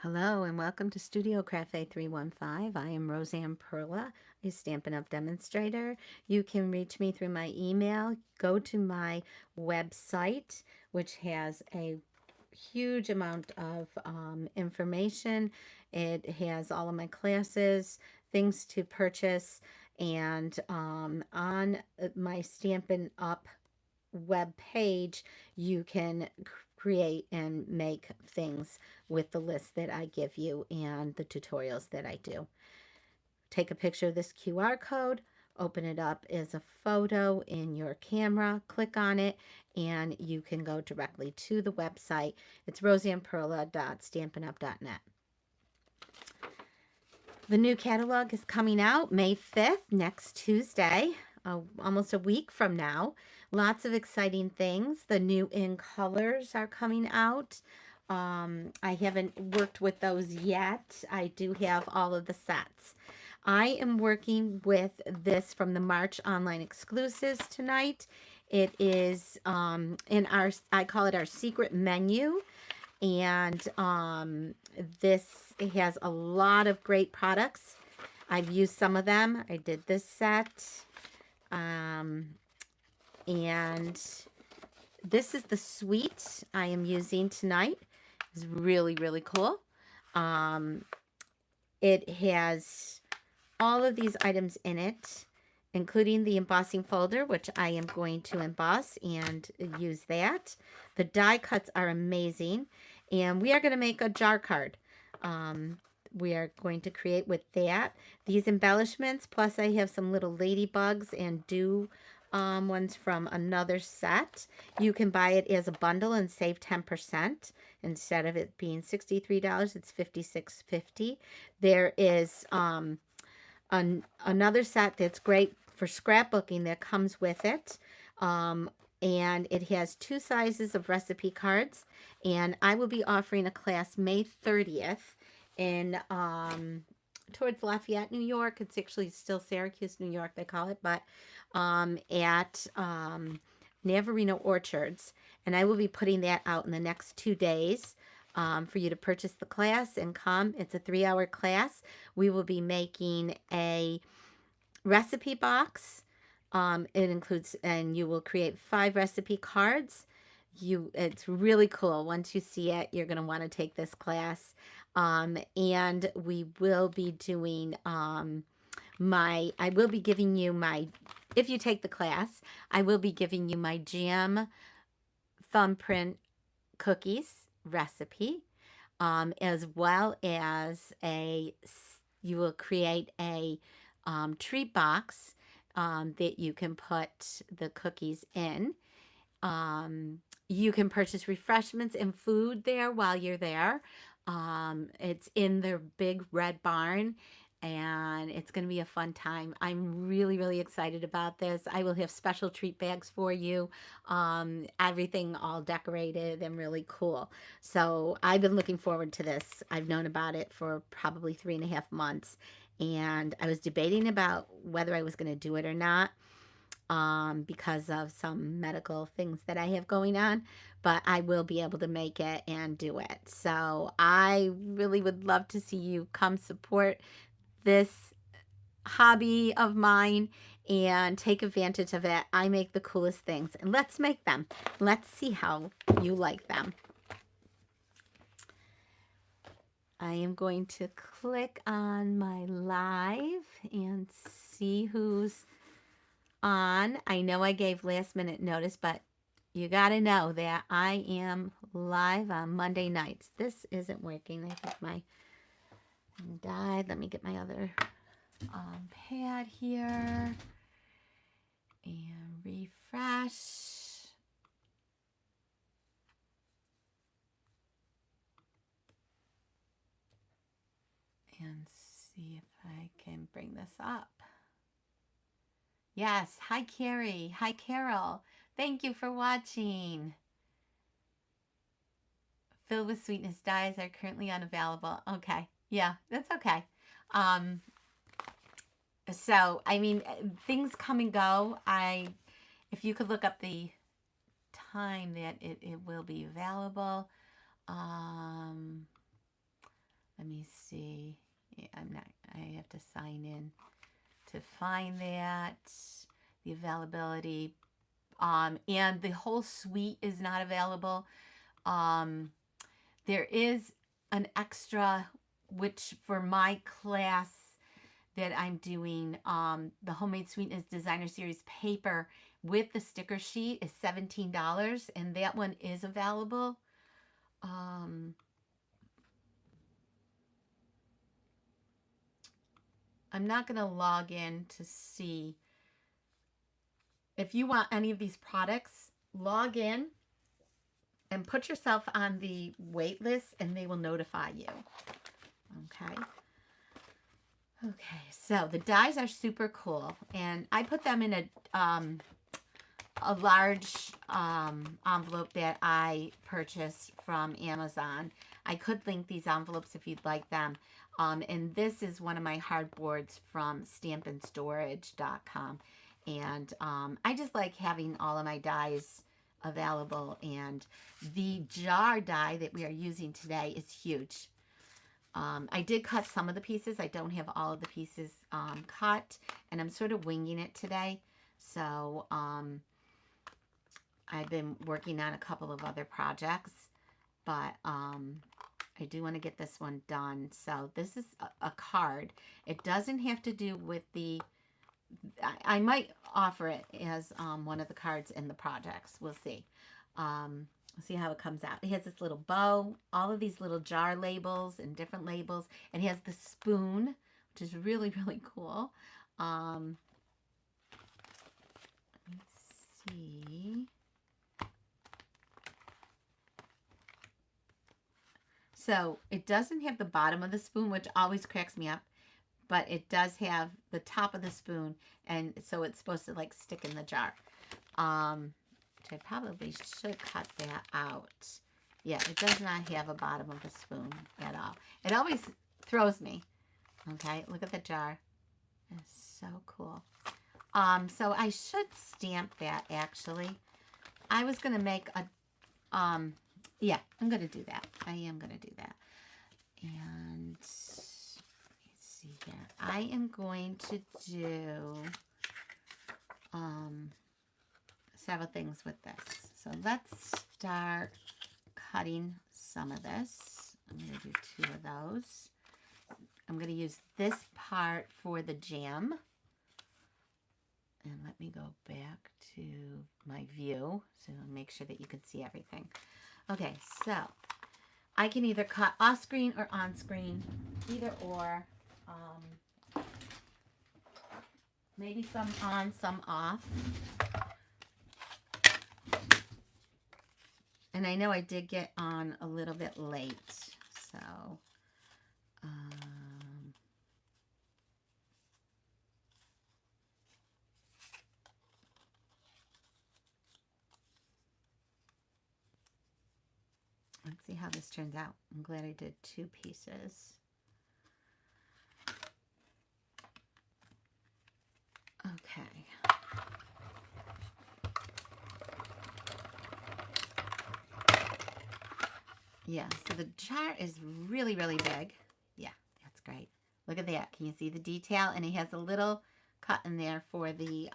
Hello and welcome to Studio Cafe 315. I am Roseanne Perla, a Stampin' Up! Demonstrator. You can reach me through my email. Go to my website, which has a huge amount of information. It has all of my classes, things to purchase, and on my Stampin' Up! Web page, you can create and make things with the list that I give you and the tutorials that I do. Take a picture of this QR code, open it up as a photo in your camera, click on it, and you can go directly to the website. It's roseanneperla.stampinup.net. The new catalog is coming out May 5th, next Tuesday, almost a week from now. Lots of exciting things. The new in colors are coming out. I haven't worked with those yet. I do have all of the sets. I am working with this from the March online exclusives tonight. It is in our, I call it our secret menu. And this has a lot of great products. I've used some of them. I did this set. And this is the suite I am using tonight. It's really, really cool. It has all of these items in it, including the embossing folder, which I am going to emboss and use that. The die cuts are amazing. And we are going to make a jar card. We are going to create with that. These embellishments, plus I have some little ladybugs and dew ones from another set. You can buy it as a bundle and save 10%. Instead of it being $63, it's $56.50. There is another set that's great for scrapbooking that comes with it. And it has 2 sizes of recipe cards. And I will be offering a class May 30th in towards Lafayette, New York. It's actually still Syracuse, New York, they call it, but at Navarino Orchards. And I will be putting that out in the next 2 days. For you to purchase the class and come. It's a 3-hour class. We will be making a recipe box. It includes, and you will create 5 recipe cards. It's really cool. Once you see it, you're going to want to take this class. And we will be doing I will be giving you my, if you take the class, I will be giving you my jam thumbprint cookies recipe, as well as you will create a treat box that you can put the cookies in. You can purchase refreshments and food there while you're there. It's in their big red barn, and it's going to be a fun time. I'm really, really excited about this. I will have special treat bags for you, everything all decorated and really cool. So I've been looking forward to this. I've known about it for probably 3.5 months, and I was debating about whether I was going to do it or not, because of some medical things that I have going on, but I will be able to make it and do it. So I really would love to see you come support this hobby of mine and take advantage of it. I make the coolest things, and let's make them. Let's see how you like them. I am going to click on my live and see who's on. I know I gave last minute notice, but you got to know that I am live on Monday nights. This isn't working. I think my died. Let me get my other pad here and refresh. And see if I can bring this up. Yes. Hi, Carrie. Hi, Carol. Thank you for watching. Filled with sweetness dies are currently unavailable. Okay. Yeah, that's okay. So, I mean, things come and go. If you could look up the time that it will be available. let me see. Yeah, I have to sign in to find that. The availability. And the whole suite is not available. There is an extra, which for my class that I'm doing, the Homemade Sweetness Designer Series paper with the sticker sheet is $17, and that one is available. I'm not going to log in to see. If you want any of these products, log in and put yourself on the wait list, and they will notify you. Okay. Okay, so the dies are super cool, and I put them in a large envelope that I purchased from Amazon. I could link these envelopes if you'd like them. And this is one of my hardboards from stampinstorage.com. And I just like having all of my dies available. And the jar die that we are using today is huge. I did cut some of the pieces. I don't have all of the pieces cut. And I'm sort of winging it today. So I've been working on a couple of other projects. But I do want to get this one done. So this is a card. It doesn't have to do with the... I might offer it as one of the cards in the projects. We'll see. We'll see how it comes out. It has this little bow, all of these little jar labels and different labels. It has the spoon, which is really, really cool. Let me see. So it doesn't have the bottom of the spoon, which always cracks me up. But it does have the top of the spoon, and so it's supposed to like stick in the jar. Which I probably should cut that out. Yeah, it does not have a bottom of the spoon at all. It always throws me. Okay, look at the jar. It's so cool. So I should stamp that actually. I was gonna make a yeah, I'm gonna do that. I am gonna do that. And let's see here. I am going to do several things with this. So let's start cutting some of this. I'm going to do 2 of those. I'm going to use this part for the jam. And let me go back to my view so I'll make sure that you can see everything. Okay, so I can either cut off screen or on screen, either or. Maybe some on, some off. And I know I did get on a little bit late, so let's see how this turns out. I'm glad I did 2 pieces. Okay. Yeah, so the jar is really, really big. Yeah, that's great. Look at that. Can you see the detail? And it has a little cut in there for the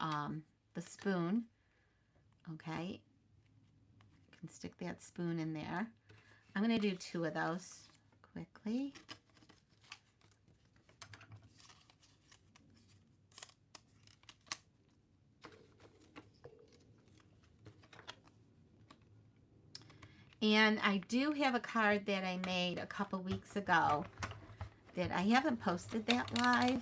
spoon. Okay. You can stick that spoon in there. I'm going to do 2 of those quickly. And I do have a card that I made a couple weeks ago that I haven't posted that live.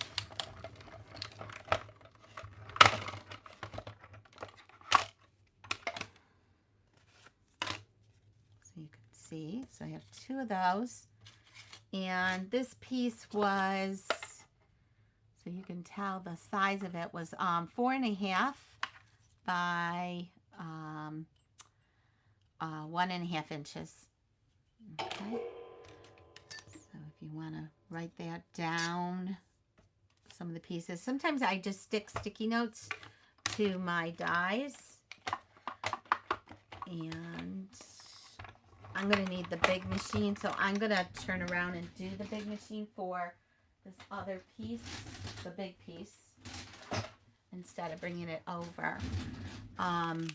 So you can see. So I have 2 of those. And this piece was, so you can tell the size of it was 4.5 by 1.5 inches. Okay. So if you want to write that down, some of the pieces. Sometimes I just stick sticky notes to my dies. And I'm going to need the big machine, so I'm going to turn around and do the big machine for this other piece, the big piece, instead of bringing it over. I'm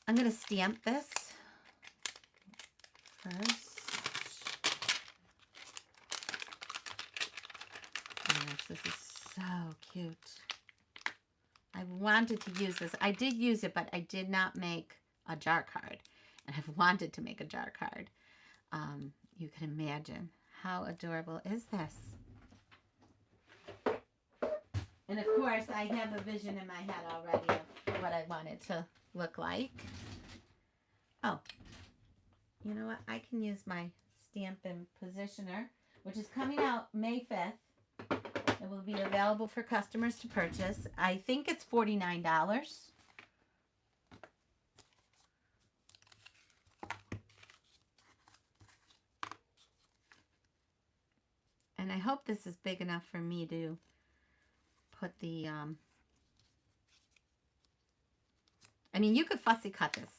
going to stamp this first. Yes, this is so cute. I wanted to use this. I did use it, but I did not make a jar card. And I've wanted to make a jar card. You can imagine. How adorable is this? And of course, I have a vision in my head already of what I want it to look like. Oh, you know what? I can use my Stampin' Positioner, which is coming out May 5th. It will be available for customers to purchase. I think it's $49. And I hope this is big enough for me to put the, I mean, you could fussy cut this.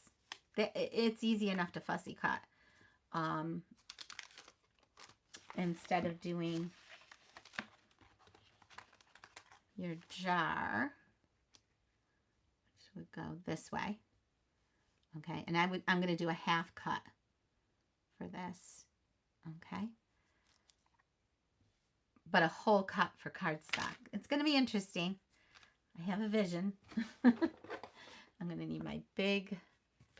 It's easy enough to fussy cut. Instead of doing your jar, which would go this way. Okay, and I'm going to do a half cut for this. Okay. But a whole cut for cardstock. It's going to be interesting. I have a vision. I'm going to need my big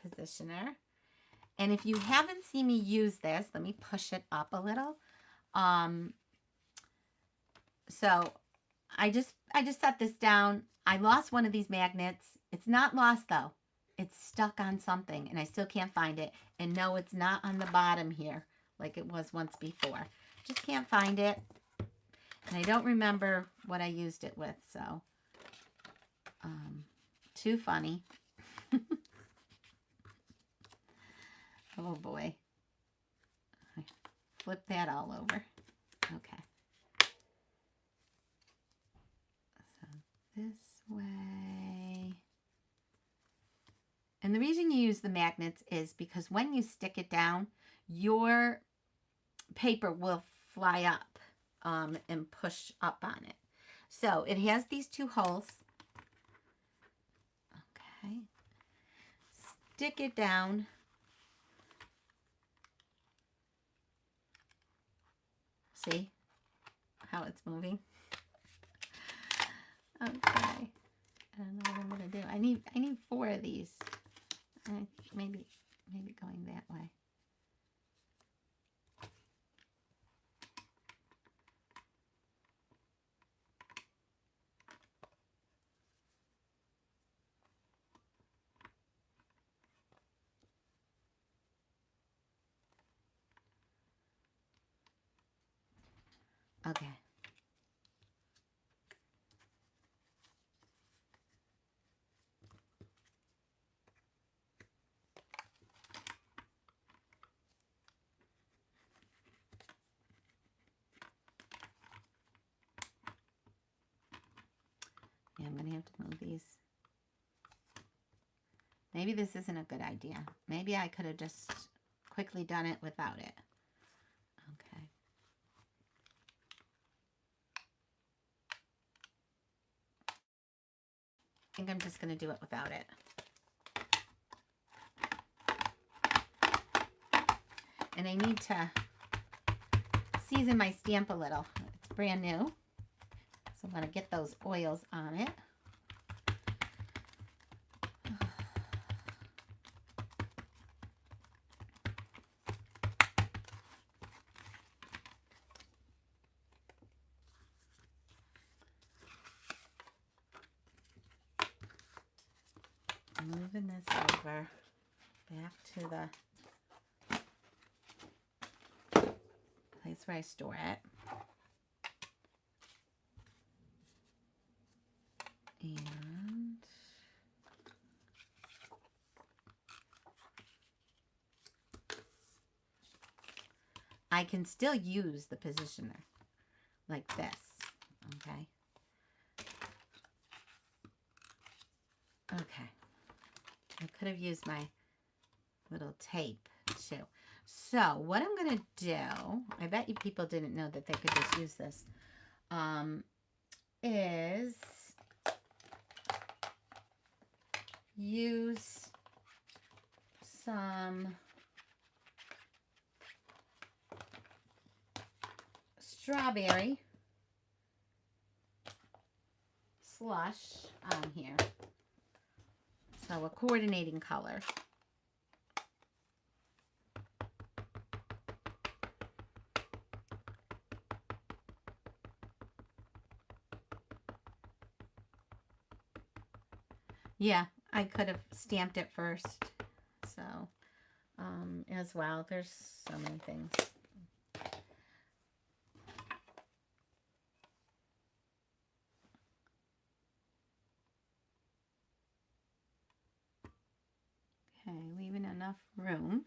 positioner. And if you haven't seen me use this, let me push it up a little. So I just set this down. I lost one of these magnets. It's not lost though. It's stuck on something and I still can't find it. And no, it's not on the bottom here like it was once before. Just can't find it. And I don't remember what I used it with, so too funny. Oh boy. I flipped that all over. Okay. So this way. And the reason you use the magnets is because when you stick it down, your paper will fly up. And push up on it. So it has these two holes. Okay. Stick it down. See how it's moving? Okay. I don't know what I'm gonna do. I need 4 of these. Maybe going that way. Okay. Yeah, I'm going to have to move these. Maybe this isn't a good idea. Maybe I could have just quickly done it without it. Okay. I think I'm just going to do it without it. And I need to season my stamp a little. It's brand new. So I'm going to get those oils on it. Moving this over back to the place where I store it. And I can still use the positioner like this, okay? Okay. I could have used my little tape too. So what I'm going to do, I bet you people didn't know that they could just use this, is use some strawberry slush on here. So a coordinating color. Yeah, I could have stamped it first. So, as well, there's so many things. Okay, leaving enough room.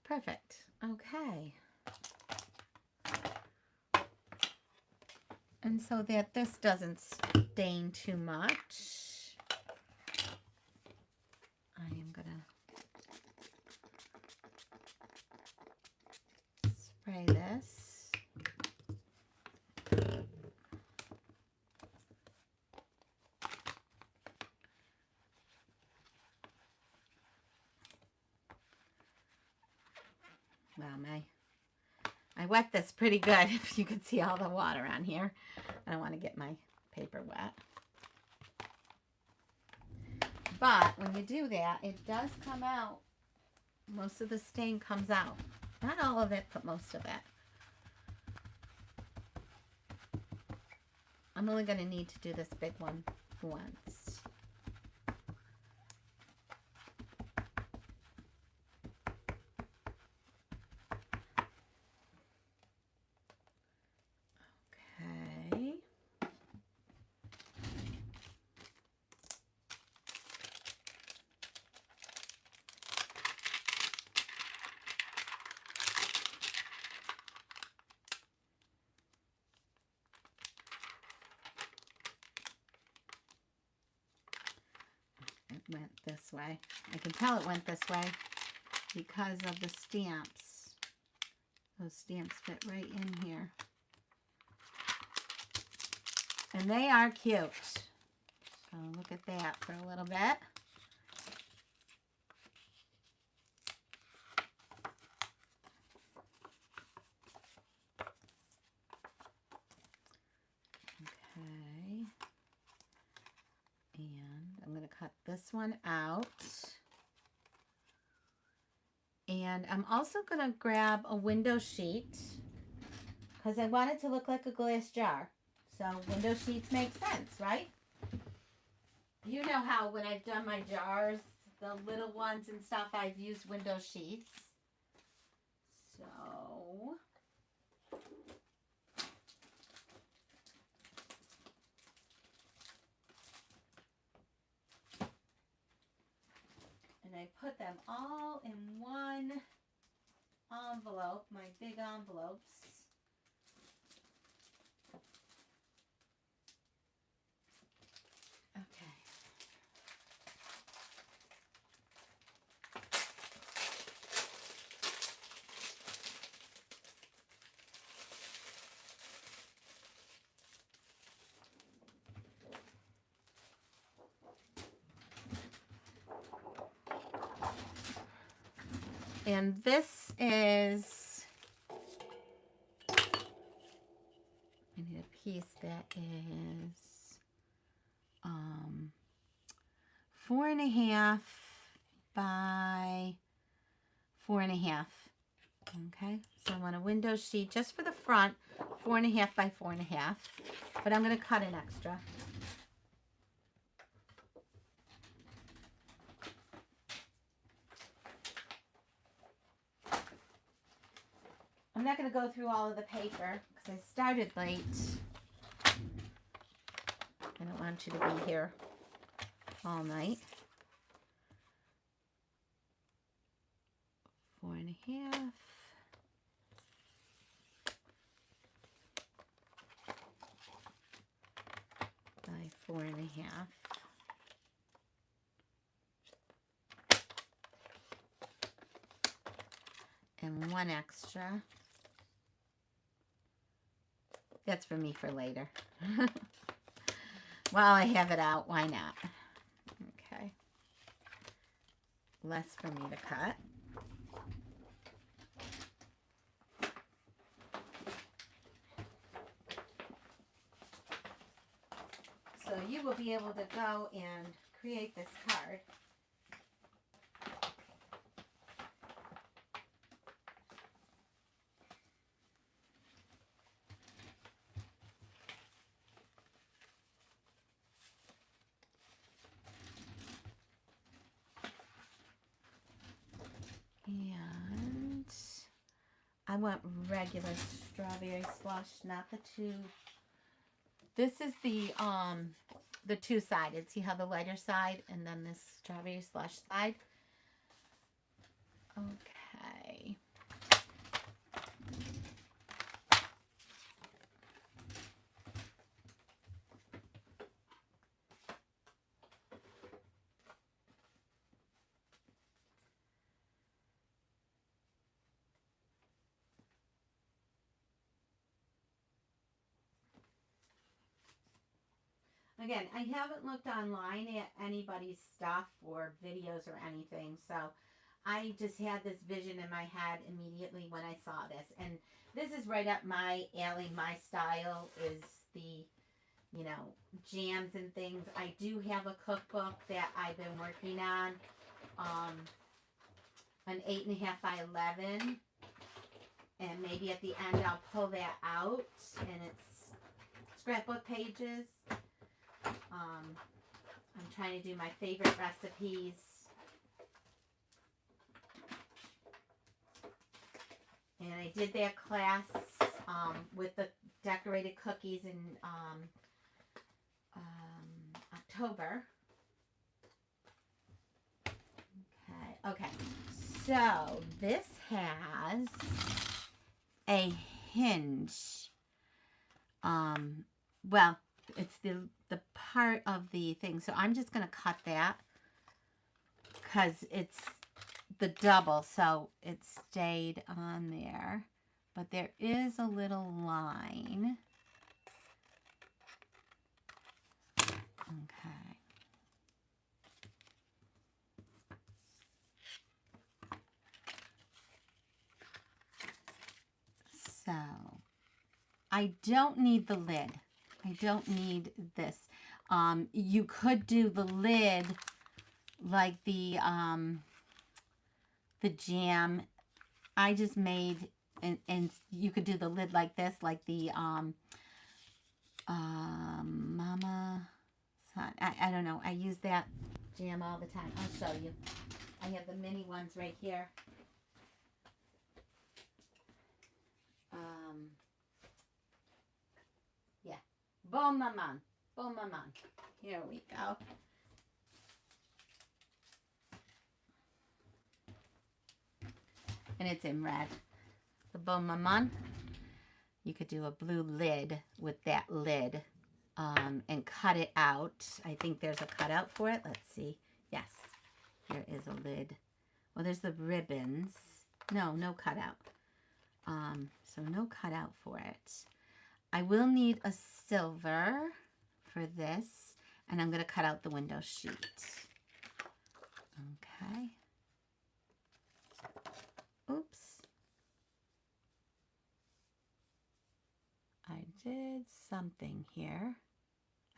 Perfect. Okay. And so that this doesn't stain too much, I am going to spray this. Wow, I wet this pretty good, if you could see all the water on here. I don't want to get my paper wet. But when you do that, it does come out. Most of the stain comes out. Not all of it, but most of it. I'm only going to need to do this big one once. Okay. It went this way. I can tell it went this way because of the stamps. Those stamps fit right in here. And they are cute. So look at that for a little bit. Okay. And I'm going to cut this one out. And I'm also going to grab a window sheet because I want it to look like a glass jar. So window sheets make sense, right? You know how when I've done my jars, the little ones and stuff, I've used window sheets. So and I put them all in one envelope, my big envelopes. Okay. And this is, I need a piece that is 4.5 by 4.5. Okay, so I want a window sheet just for the front, 4.5 by 4.5. But I'm going to cut an extra. I'm not going to go through all of the paper because I started late. I don't want you to be here all night. 4.5. 4.5. And 1 extra. That's for me for later. While I have it out, why not? Okay. Less for me to cut. So you will be able to go and create this card. And I want regular strawberry slush, not the two. This is the two-sided. See how the lighter side and then this strawberry slush side? Okay. Again, I haven't looked online at anybody's stuff or videos or anything, so I just had this vision in my head immediately when I saw this. And this is right up my alley. My style is the, you know, jams and things. I do have a cookbook that I've been working on, an 8.5 by 11. And maybe at the end I'll pull that out, and it's scrapbook pages. I'm trying to do my favorite recipes. And I did that class with the decorated cookies in October. Okay. So this has a hinge. Well, it's the part of the thing. So I'm just going to cut that because it's the double, so it stayed on there. But there is a little line. Okay. So I don't need the lid. I don't need this. You could do the lid like the jam. I just made, and you could do the lid like this, like the Mama. I don't know. I use that jam all the time. I'll show you. I have the mini ones right here. Yeah. Bon Maman. Bon Maman. Here we go. And it's in red. The Bon Maman. You could do a blue lid with that lid and cut it out. I think there's a cutout for it. Let's see. Yes, there is a lid. Well, there's the ribbons. No cutout. So no cutout for it. I will need a silver for this, and I'm going to cut out the window sheet. Okay. Oops. I did something here.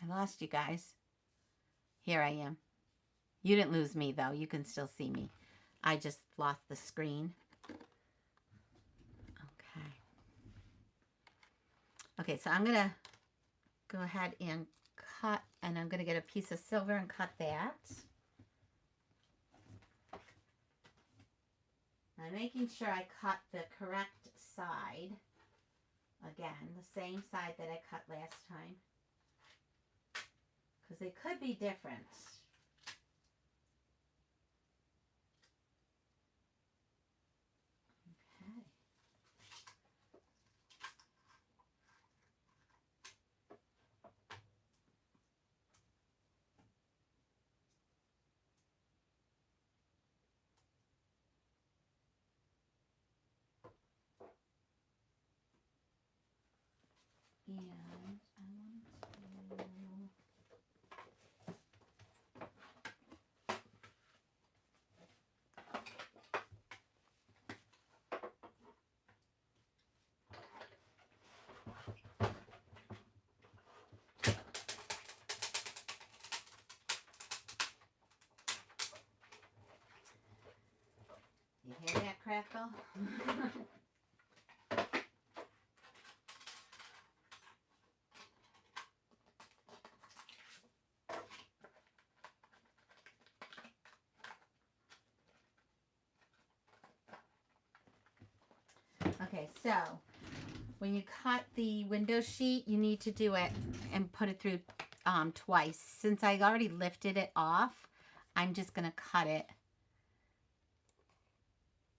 I lost you guys. Here I am. You didn't lose me, though. You can still see me. I just lost the screen. Okay. Okay, so I'm going to go ahead and cut, and I'm going to get a piece of silver and cut that. I'm making sure I cut the correct side. Again, the same side that I cut last time. Because they could be different. Okay. You hear that crackle? Okay, so when you cut the window sheet, you need to do it and put it through twice. Since I already lifted it off, I'm just going to cut it.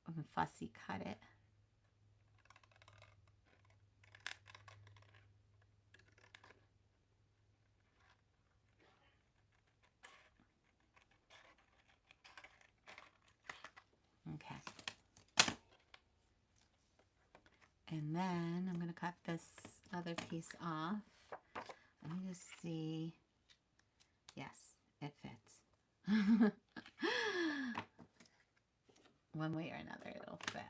I'm gonna fussy cut it. Okay. And then I'm going to cut this other piece off. Let me just see. Yes, it fits. One way or another, it'll fit.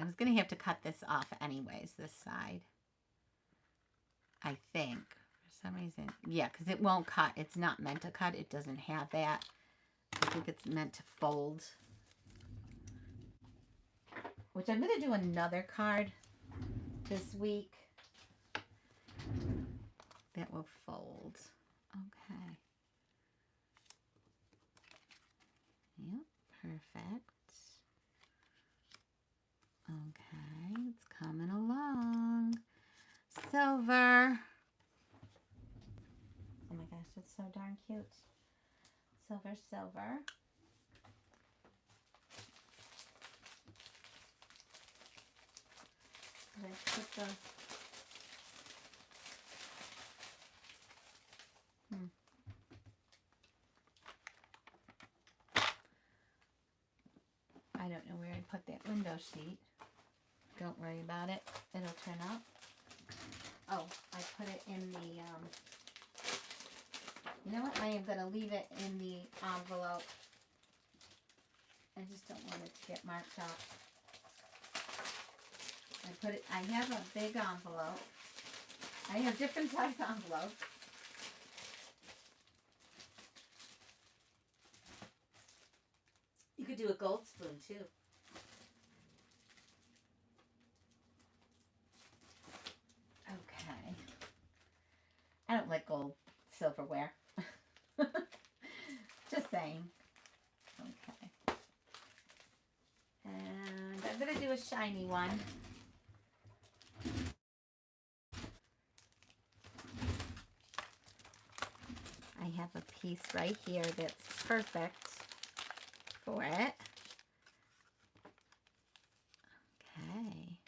I was going to have to cut this off anyways, this side. I think. For some reason. Yeah, because it won't cut. It's not meant to cut. It doesn't have that. I think it's meant to fold. Which I'm going to do another card this week that will fold. Okay. Yep, perfect. Okay, it's coming along. Silver. Oh my gosh, it's so darn cute. Silver, silver. Let's put the... I don't know where I put that window sheet. Don't worry about it. It'll turn up. Oh, I put it in the, you know what? I am going to leave it in the envelope. I just don't want it to get marked up. I have a big envelope. I have different size envelopes. You could do a gold spoon too. Okay. I don't like gold silverware. Just saying. Okay. And I'm going to do a shiny one. I have a piece right here that's perfect for it. Okay.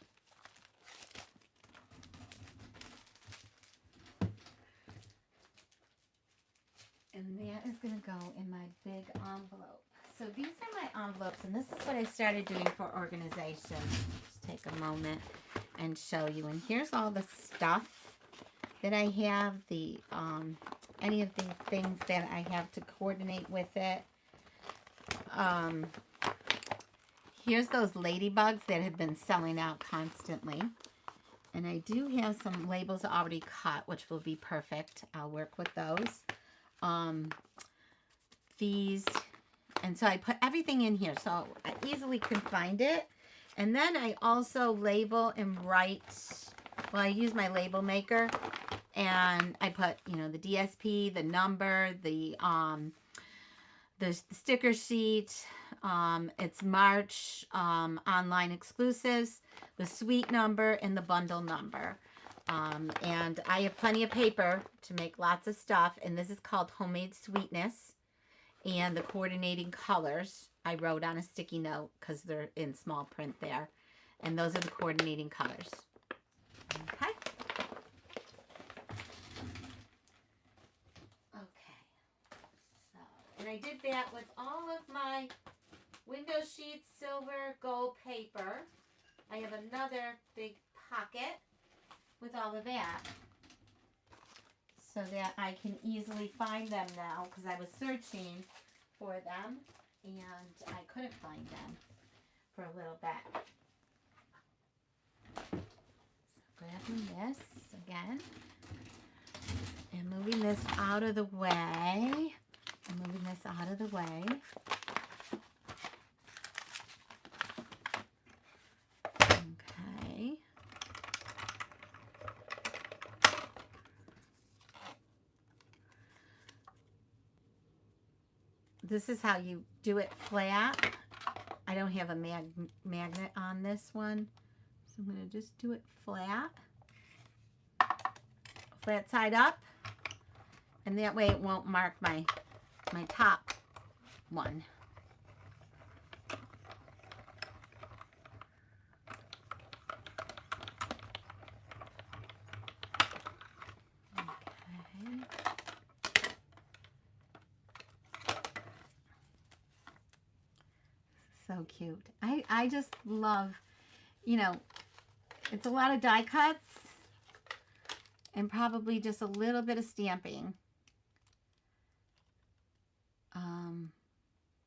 And that is going to go in my big envelope. So these are my envelopes, and this is what I started doing for organization. Just take a moment and show you. And here's all the stuff that I have, the any of the things that I have to coordinate with it. Here's those ladybugs that have been selling out constantly. And I do have some labels already cut, which will be perfect. I'll work with those. These, and so I put everything in here so I easily can find it. And then I also label and write, well, I use my label maker, and I put, you know, the DSP, the number, the sticker sheet, it's March online exclusives, the suite number, and the bundle number. And I have plenty of paper to make lots of stuff, and this is called Homemade Sweetness. And the coordinating colors I wrote on a sticky note because they're in small print there. And those are the coordinating colors. Okay. Okay. So, and I did that with all of my window sheets, silver, gold paper. I have another big pocket with all of that so that I can easily find them now, because I was searching for them and I couldn't find them for a little bit. So grabbing this again and moving this out of the way. Okay. This is how you do it flat. I don't have a magnet on this one, so I'm going to just do it flat side up, and that way it won't mark my top one. So cute. I just love, you know, it's a lot of die cuts and probably just a little bit of stamping.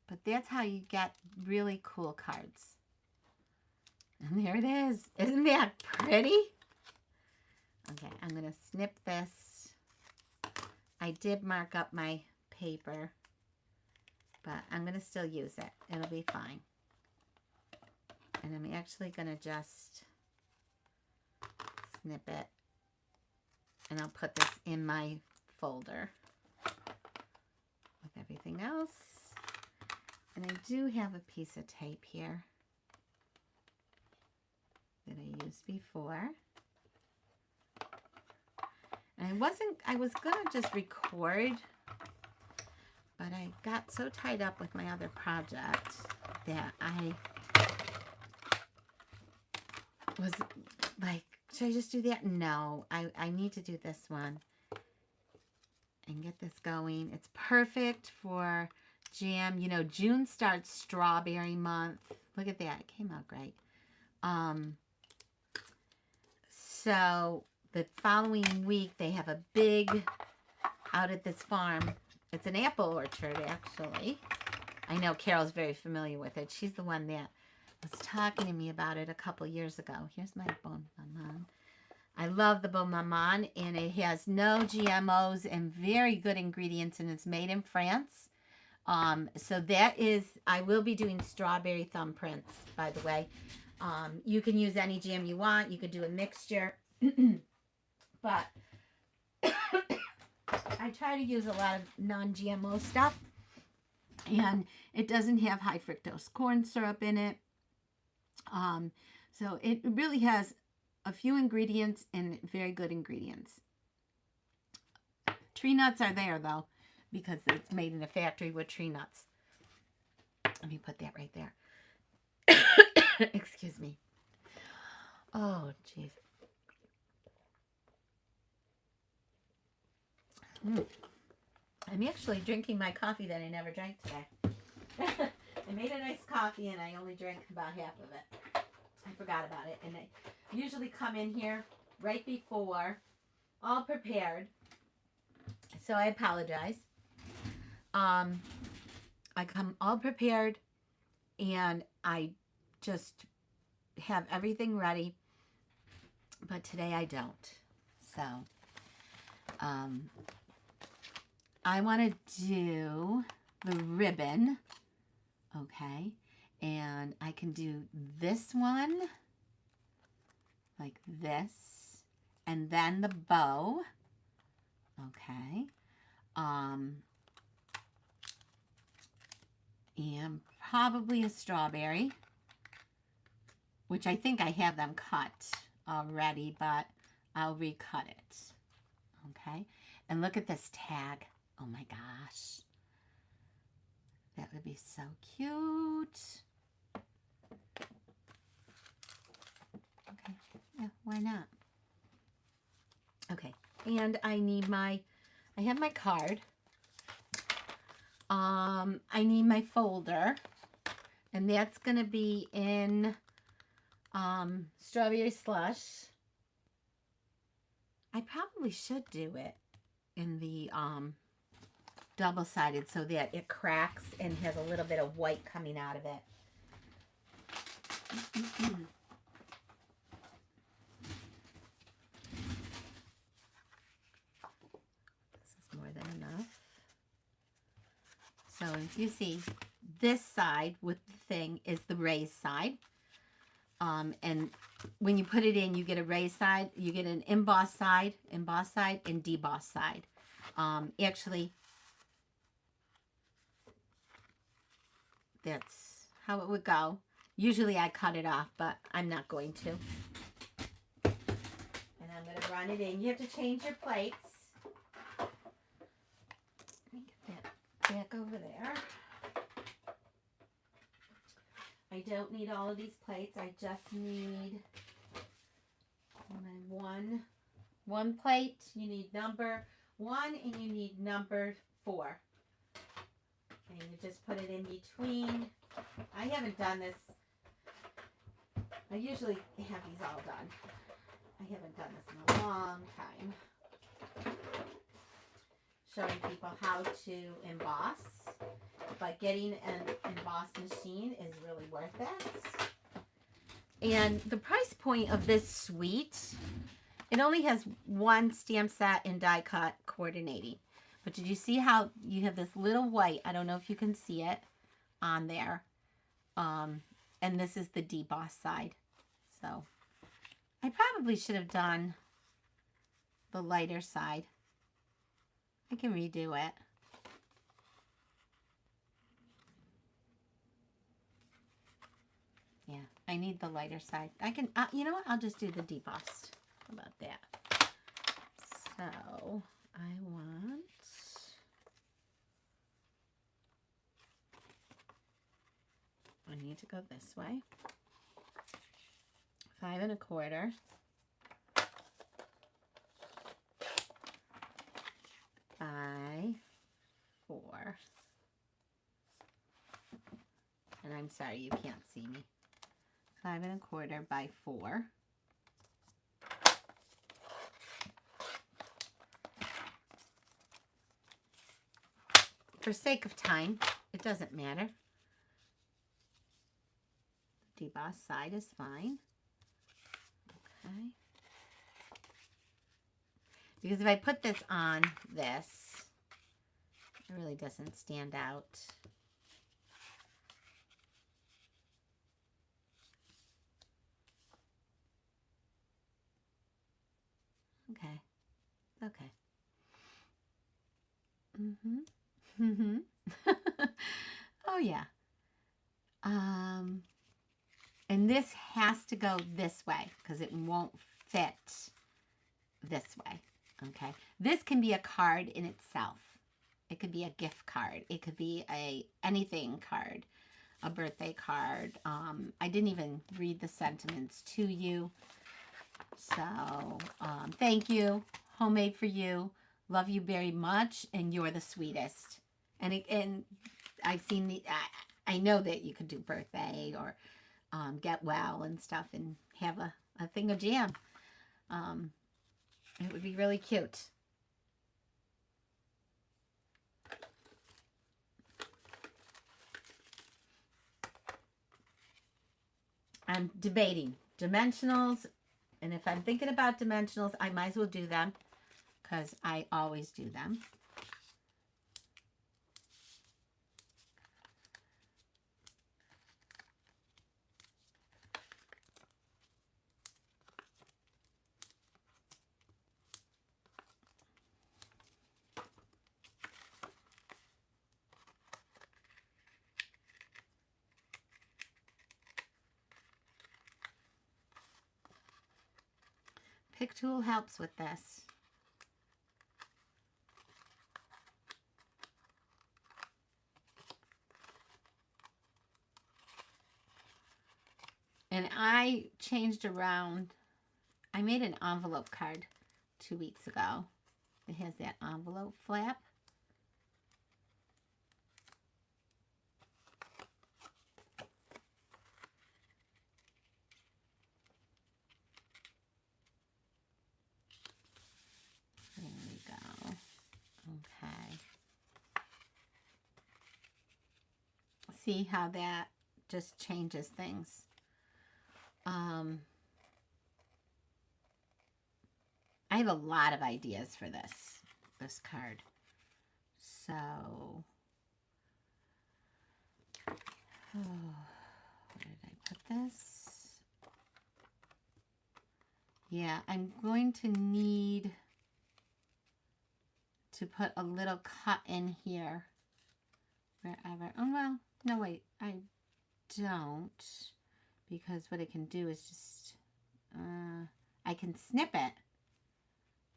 But that's how you get really cool cards. And there it is. Isn't that pretty? Okay, I'm going to snip this. I did mark up my paper, but I'm going to still use it. It'll be fine. And I'm actually going to just snip it. And I'll put this in my folder with everything else. And I do have a piece of tape here that I used before. And I was going to just record, but I got so tied up with my other project that I was like, should I just do that? No, I need to do this one and get this going. It's perfect for jam. You know, June starts strawberry month. Look at that. It came out great. So the following week, they have a big, out at this farm. It's an apple orchard, actually. I know Carol's very familiar with it. She's the one that was talking to me about it a couple years ago. Here's my bon maman. I love the bon maman, and it has no GMOs and very good ingredients, and it's made in France. So that is, I will be doing strawberry thumbprints, by the way. You can use any jam you want. You could do a mixture. But I try to use a lot of non-GMO stuff. And it doesn't have high fructose corn syrup in it. So it really has a few ingredients and very good ingredients. Tree nuts are there, though, because it's made in a factory with tree nuts. Let me put that right there. Excuse me. Oh, jeez. I'm actually drinking my coffee that I never drank today. I made a nice coffee and I only drank about half of it. I forgot about it. And I usually come in here right before, all prepared. So I apologize. I come all prepared and I just have everything ready. But today I don't. So, I want to do the ribbon, okay, and I can do this one, like this, and then the bow, okay, and probably a strawberry, which I think I have them cut already, but I'll recut it, okay, and look at this tag. Oh my gosh. That would be so cute. Okay. Yeah, why not? Okay. And I have my card. I need my folder. And that's going to be in Strawberry slush. I probably should do it in the double-sided so that it cracks and has a little bit of white coming out of it. This is more than enough. So if you see, this side with the thing is the raised side. And when you put it in, you get a raised side, you get an embossed side, and debossed side. Actually, that's how it would go. Usually I cut it off, but I'm not going to. And I'm going to run it in. You have to change your plates. Let me get that back over there. I don't need all of these plates. I just need one plate. You need number 1 and you need number 4. And you just put it in between. I haven't done this. I usually have these all done. I haven't done this in a long time. Showing people how to emboss. But getting an embossed machine is really worth it. And the price point of this suite, it only has one stamp set and die cut coordinating. But did you see how you have this little white, I don't know if you can see it, on there. And this is the deboss side. So I probably should have done the lighter side. I can redo it. Yeah, I need the lighter side. I can, you know what? I'll just do the debossed. How about that? So I need to go this way. 5 1/4 by 4. And I'm sorry, you can't see me. 5 1/4 by 4. For sake of time, it doesn't matter. The debossed side is fine. Okay. Because if I put this on this, it really doesn't stand out. Okay. Okay. Oh yeah. And this has to go this way because it won't fit this way. Okay. This can be a card in itself. It could be a gift card. It could be a anything card, a birthday card. I didn't even read the sentiments to you. So, thank you. Homemade for you. Love you very much, and you're the sweetest. And I've seen the. I know that you could do birthday or get well and stuff, and have a thing of jam. It would be really cute. I'm debating dimensionals. And if I'm thinking about dimensionals, I might as well do them because I always do them. Pick tool helps with this. And I changed around. I made an envelope card 2 weeks ago. It has that envelope flap. see how that just changes things. I have a lot of ideas for this card. So, where did I put this? Yeah, I'm going to need to put a little cut in here wherever. Oh, well, no, wait, I don't, because what I can do is just, I can snip it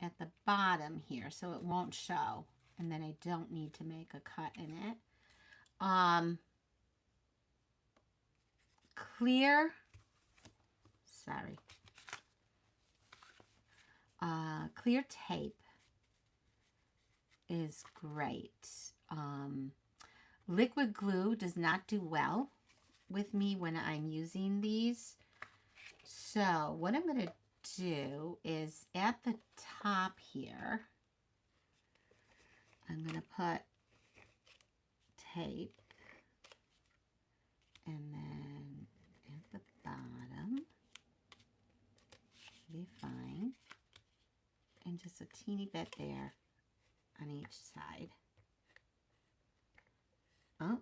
at the bottom here so it won't show, and then I don't need to make a cut in it. Clear, sorry, clear tape is great. Liquid glue does not do well with me when I'm using these. So what I'm going to do is at the top here, I'm going to put tape, and then at the bottom, be fine, and just a teeny bit there on each side. Oh.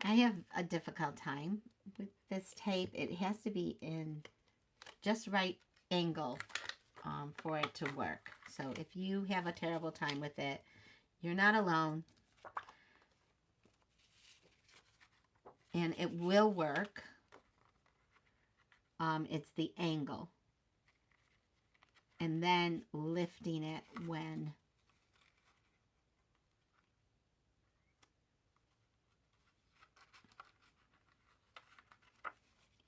I have a difficult time with this tape. It has to be in just right angle for it to work. So if you have a terrible time with it, you're not alone. And it will work. It's the angle. And then lifting it when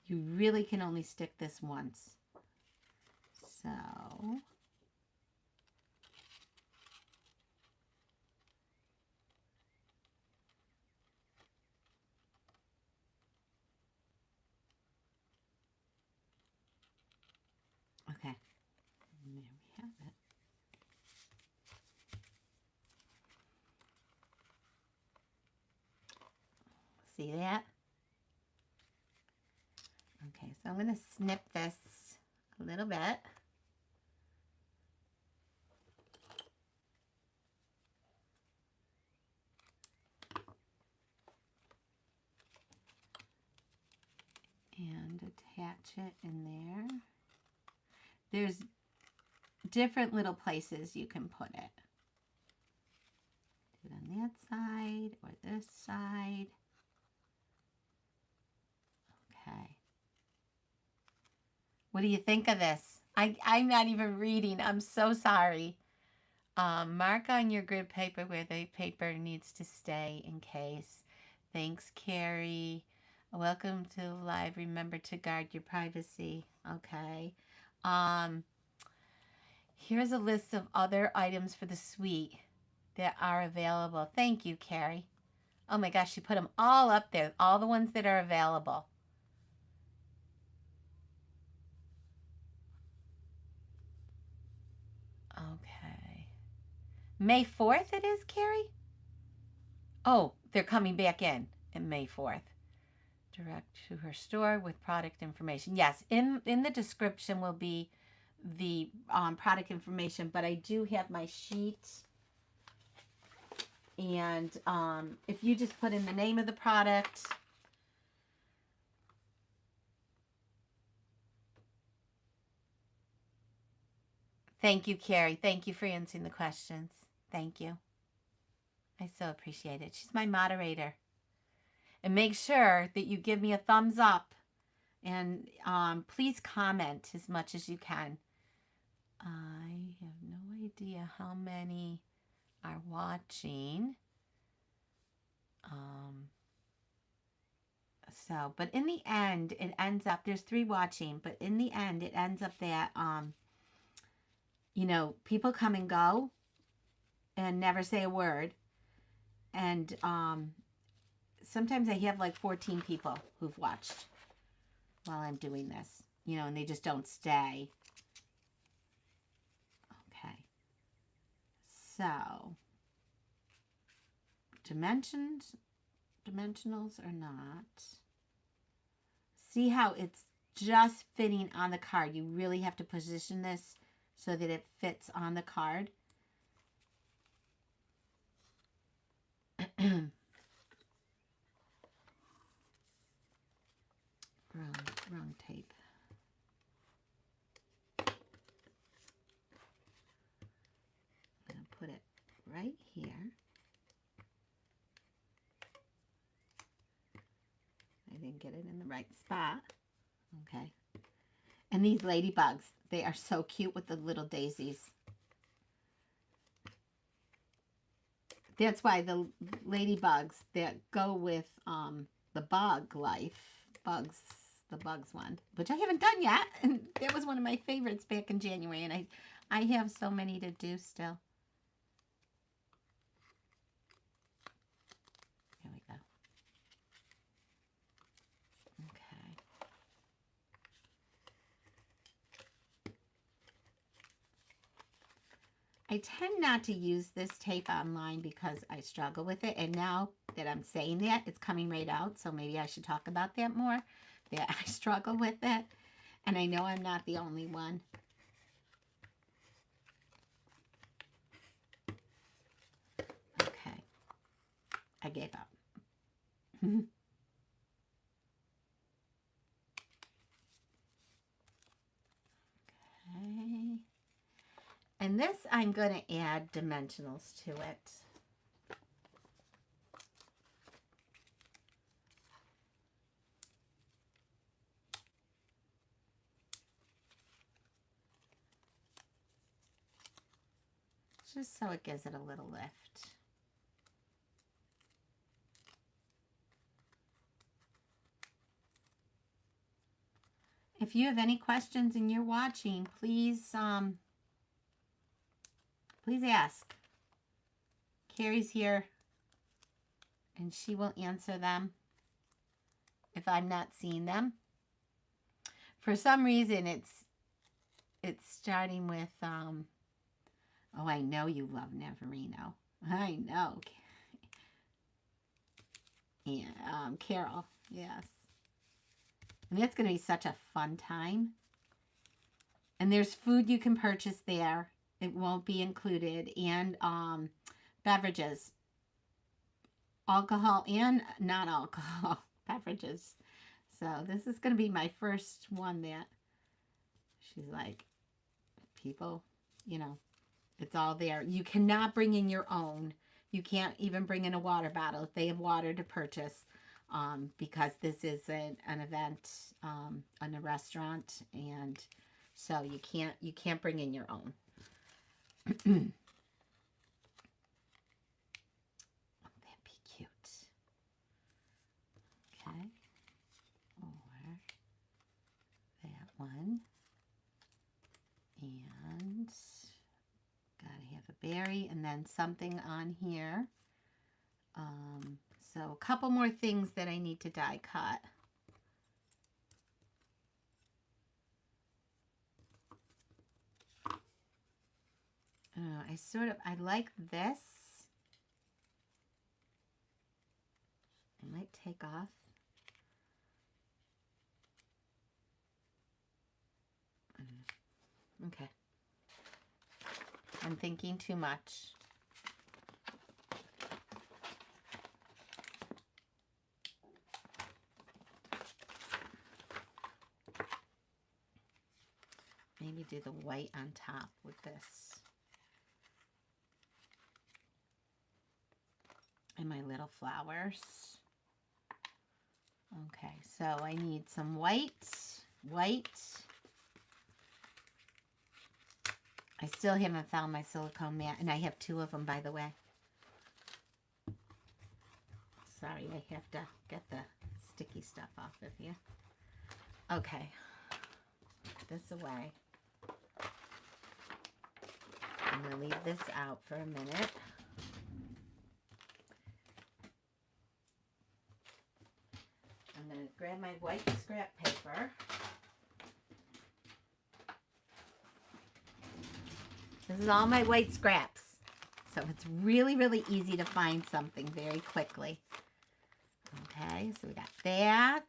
you really can only stick this once. So okay, and there we have it. See that? Okay, so I'm going to snip this a little bit. And attach it in there. There's different little places you can put it. Do it on that side or this side. Okay. What do you think of this? I'm not even reading. I'm so sorry. Mark on your grid paper where the paper needs to stay in case. Thanks, Carrie. Welcome to live. Remember to guard your privacy. Okay. Here's a list of other items for the suite that are available. Thank you, Carrie. Oh my gosh, she put them all up there. All the ones that are available. Okay. May 4th it is, Carrie? Oh, they're coming back in May 4th. Direct to her store with product information. Yes, in the description will be the product information, but I do have my sheet. And if you just put in the name of the product, thank you, Carrie. Thank you for answering the questions. Thank you. I so appreciate it. She's my moderator. And make sure that you give me a thumbs up. And please comment as much as you can. I have no idea how many are watching. But in the end, it ends up, there's 3 watching, but in the end, it ends up that, you know, people come and go and never say a word. And sometimes I have like 14 people who've watched while I'm doing this, you know, and they just don't stay. Okay. So dimensionals or not. See how it's just fitting on the card. You really have to position this so that it fits on the card. Wrong tape. I'm going to put it right here. I didn't get it in the right spot. Okay. And these ladybugs, they are so cute with the little daisies. That's why the ladybugs that go with the bug life, the bugs one, which I haven't done yet. And that was one of my favorites back in January. And I have so many to do still. Here we go. Okay. I tend not to use this tape online because I struggle with it. And now that I'm saying that, it's coming right out. So maybe I should talk about that more, that I struggle with it. And I know I'm not the only one. Okay. I gave up. Okay. And this, I'm going to add dimensionals to it. Just so it gives it a little lift. If you have any questions and you're watching, please please ask. Carrie's here and she will answer them if I'm not seeing them. For some reason it's starting with oh, I know you love Navarino. I know. Yeah, Carol, yes. And that's going to be such a fun time. And there's food you can purchase there. It won't be included. And beverages. Alcohol and non-alcohol beverages. So this is going to be my first one that she's like, people, you know, it's all there. You cannot bring in your own. You can't even bring in a water bottle if they have water to purchase. Because this is an event in a restaurant, and so you can't bring in your own. Wouldn't that be cute? Okay, or that one, and gotta have a berry, and then something on here. So a couple more things that I need to die cut. I like this. I might take off. Okay. I'm thinking too much. Maybe do the white on top with this. And my little flowers. Okay, so I need some white. I still haven't found my silicone mat, and I have 2 of them, by the way. Sorry, I have to get the sticky stuff off of you. Okay, put this away. I'm going to leave this out for a minute. I'm going to grab my white scrap paper. This is all my white scraps. So it's really, really easy to find something very quickly. Okay, so we got that.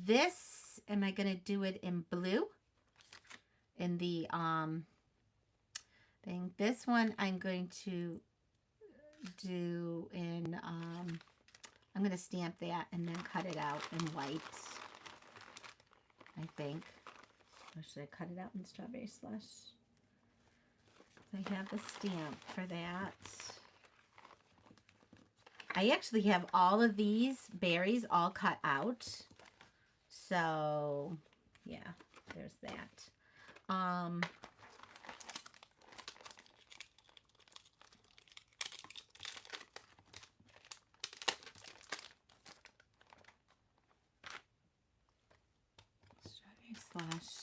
This, am I going to do it in blue? In the thing. This one I'm going to do in, I'm going to stamp that and then cut it out in white, I think. Or should I cut it out in strawberry slush? I have the stamp for that. I actually have all of these berries all cut out. So, yeah, there's that. Strawberry slush.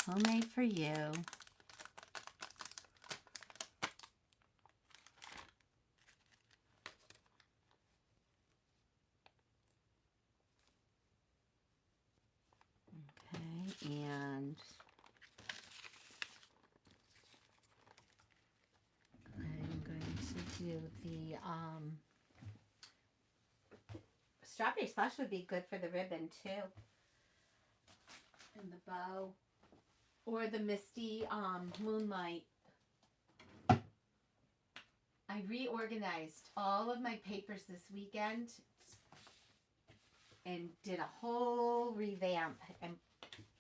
Homemade for you. Okay, and I'm going to do the strawberry slush would be good for the ribbon too. And the bow. Or the misty moonlight. I reorganized all of my papers this weekend and did a whole revamp and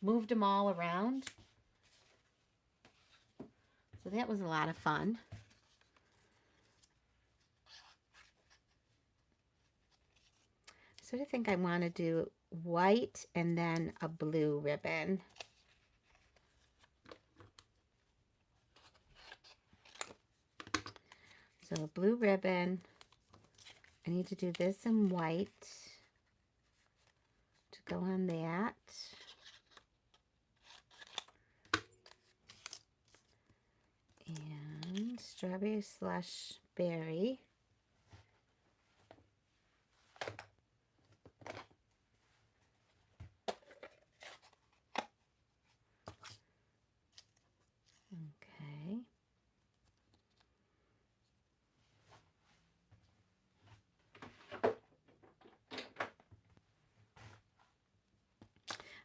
moved them all around. So that was a lot of fun. I sort of think I want to do white and then a blue ribbon. So a blue ribbon, I need to do this in white to go on that. And strawberry slush berry. Okay.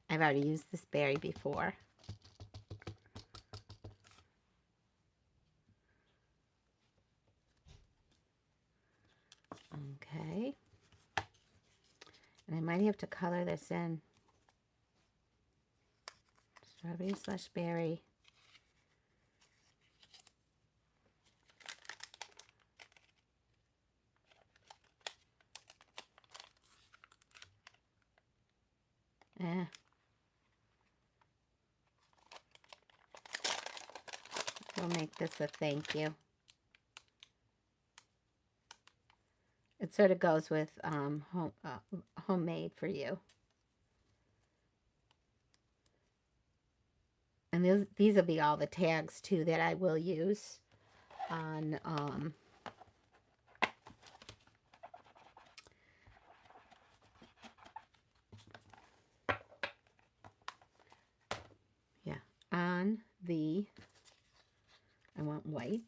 I've already used this berry before. Okay. And I might have to color this in. Strawberry slush berry. We'll make this a thank you. It sort of goes with homemade for you. And these will be all the tags too that I will use on on the, I want white.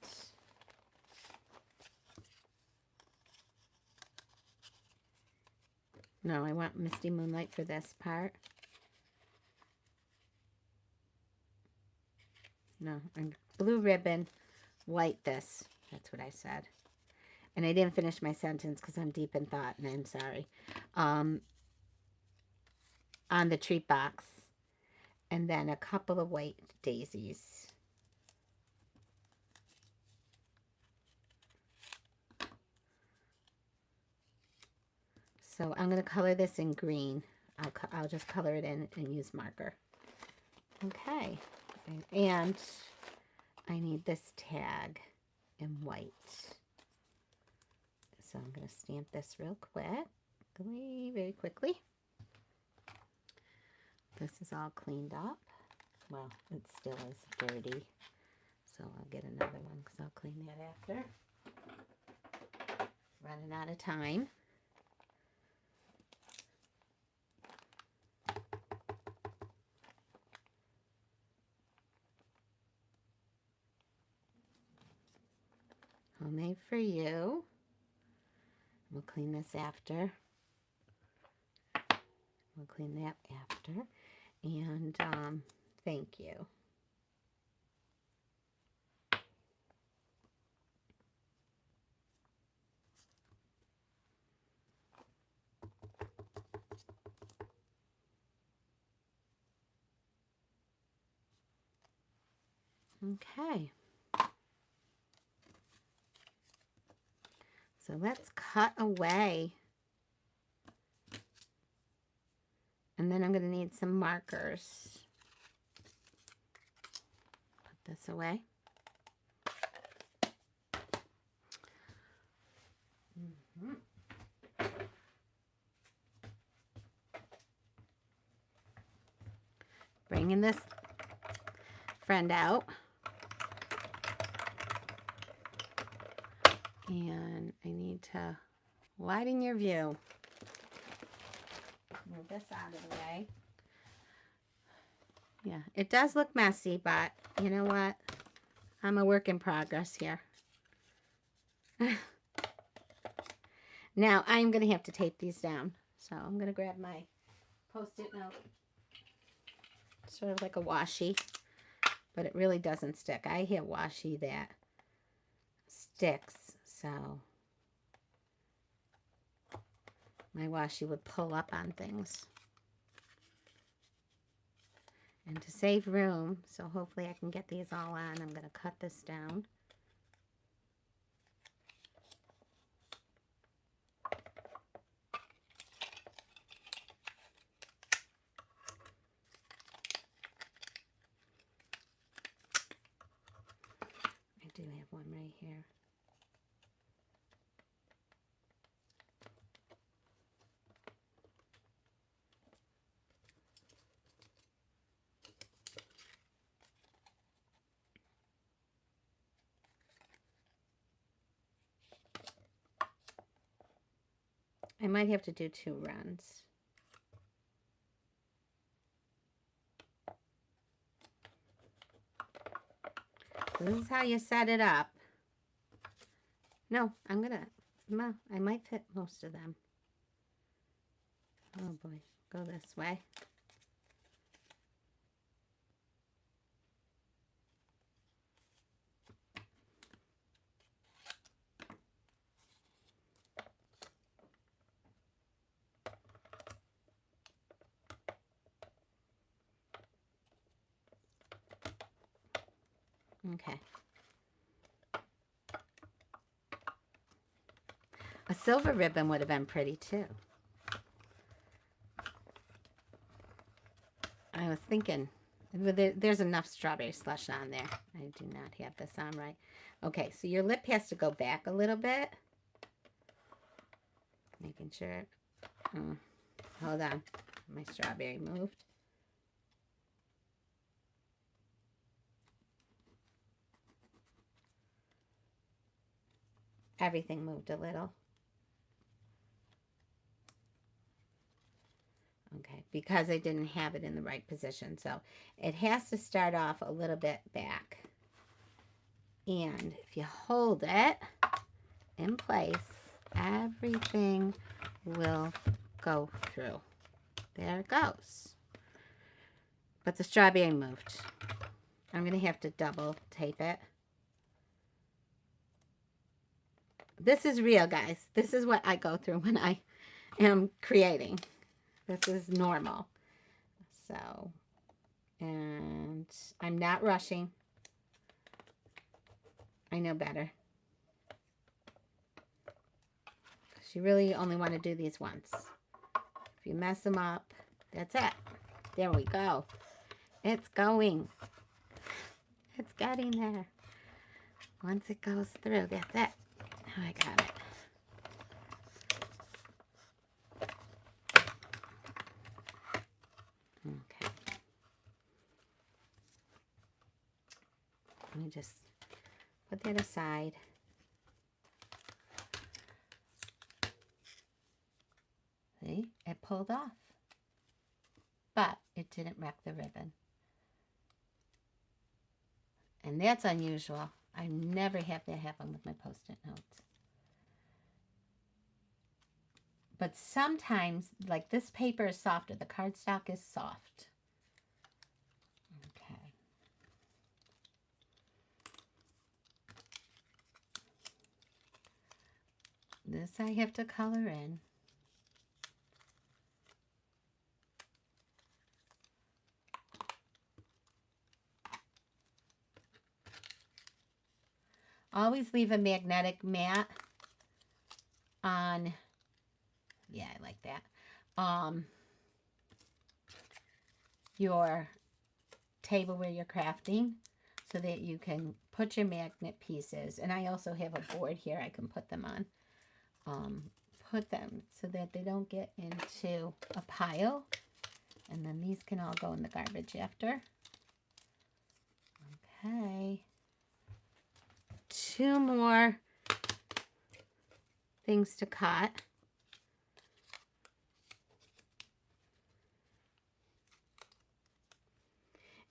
No, I want Misty Moonlight for this part. No, and blue ribbon, white this. That's what I said. And I didn't finish my sentence because I'm deep in thought and I'm sorry. On the treat box. And then a couple of white daisies. So I'm going to color this in green. I'll just color it in and use marker. Okay. And I need this tag in white. So I'm going to stamp this real quick. Very quickly. This is all cleaned up. Well, it still is dirty. So I'll get another one because I'll clean that after. Running out of time. made for you. We'll clean this after. We'll clean that after. And thank you. Okay. So let's cut away. And then I'm going to need some markers. Put this away. Bringing this friend out. And I need to widen your view. Move this out of the way. Yeah, it does look messy, but you know what? I'm a work in progress here. Now, I'm going to have to tape these down. So I'm going to grab my Post-it note. Sort of like a washi, but it really doesn't stick. I have washi that sticks, so my washi would pull up on things. And to save room, so hopefully I can get these all on, I'm going to cut this down. I do have one right here. I might have to do 2 runs. This is how you set it up. No, I'm gonna, well, I might fit most of them. Oh boy, go this way. Okay. A silver ribbon would have been pretty too. I was thinking, there's enough strawberry slush on there. I do not have this on right. Okay, so your lip has to go back a little bit. Making sure. Hold on. My strawberry moved. Everything moved a little. Okay, because I didn't have it in the right position. So it has to start off a little bit back. And if you hold it in place, everything will go through. There it goes. But the strawberry moved. I'm going to have to double tape it. This is real, guys. This is what I go through when I am creating. This is normal. So, and I'm not rushing. I know better. Because you really only want to do these once. If you mess them up, that's it. There we go. It's going. It's getting there. Once it goes through, that's it. Oh, I got it. Okay. Let me just put that aside. See, it pulled off. But it didn't wreck the ribbon. And that's unusual. I never have that happen with my Post-it notes. But sometimes, like this paper is softer. The cardstock is soft. Okay. This I have to color in. Always leave a magnetic mat on. Yeah, I like that. Your table where you're crafting so that you can put your magnet pieces. And I also have a board here I can put them on. Put them so that they don't get into a pile. And then these can all go in the garbage after. Okay. 2 more things to cut.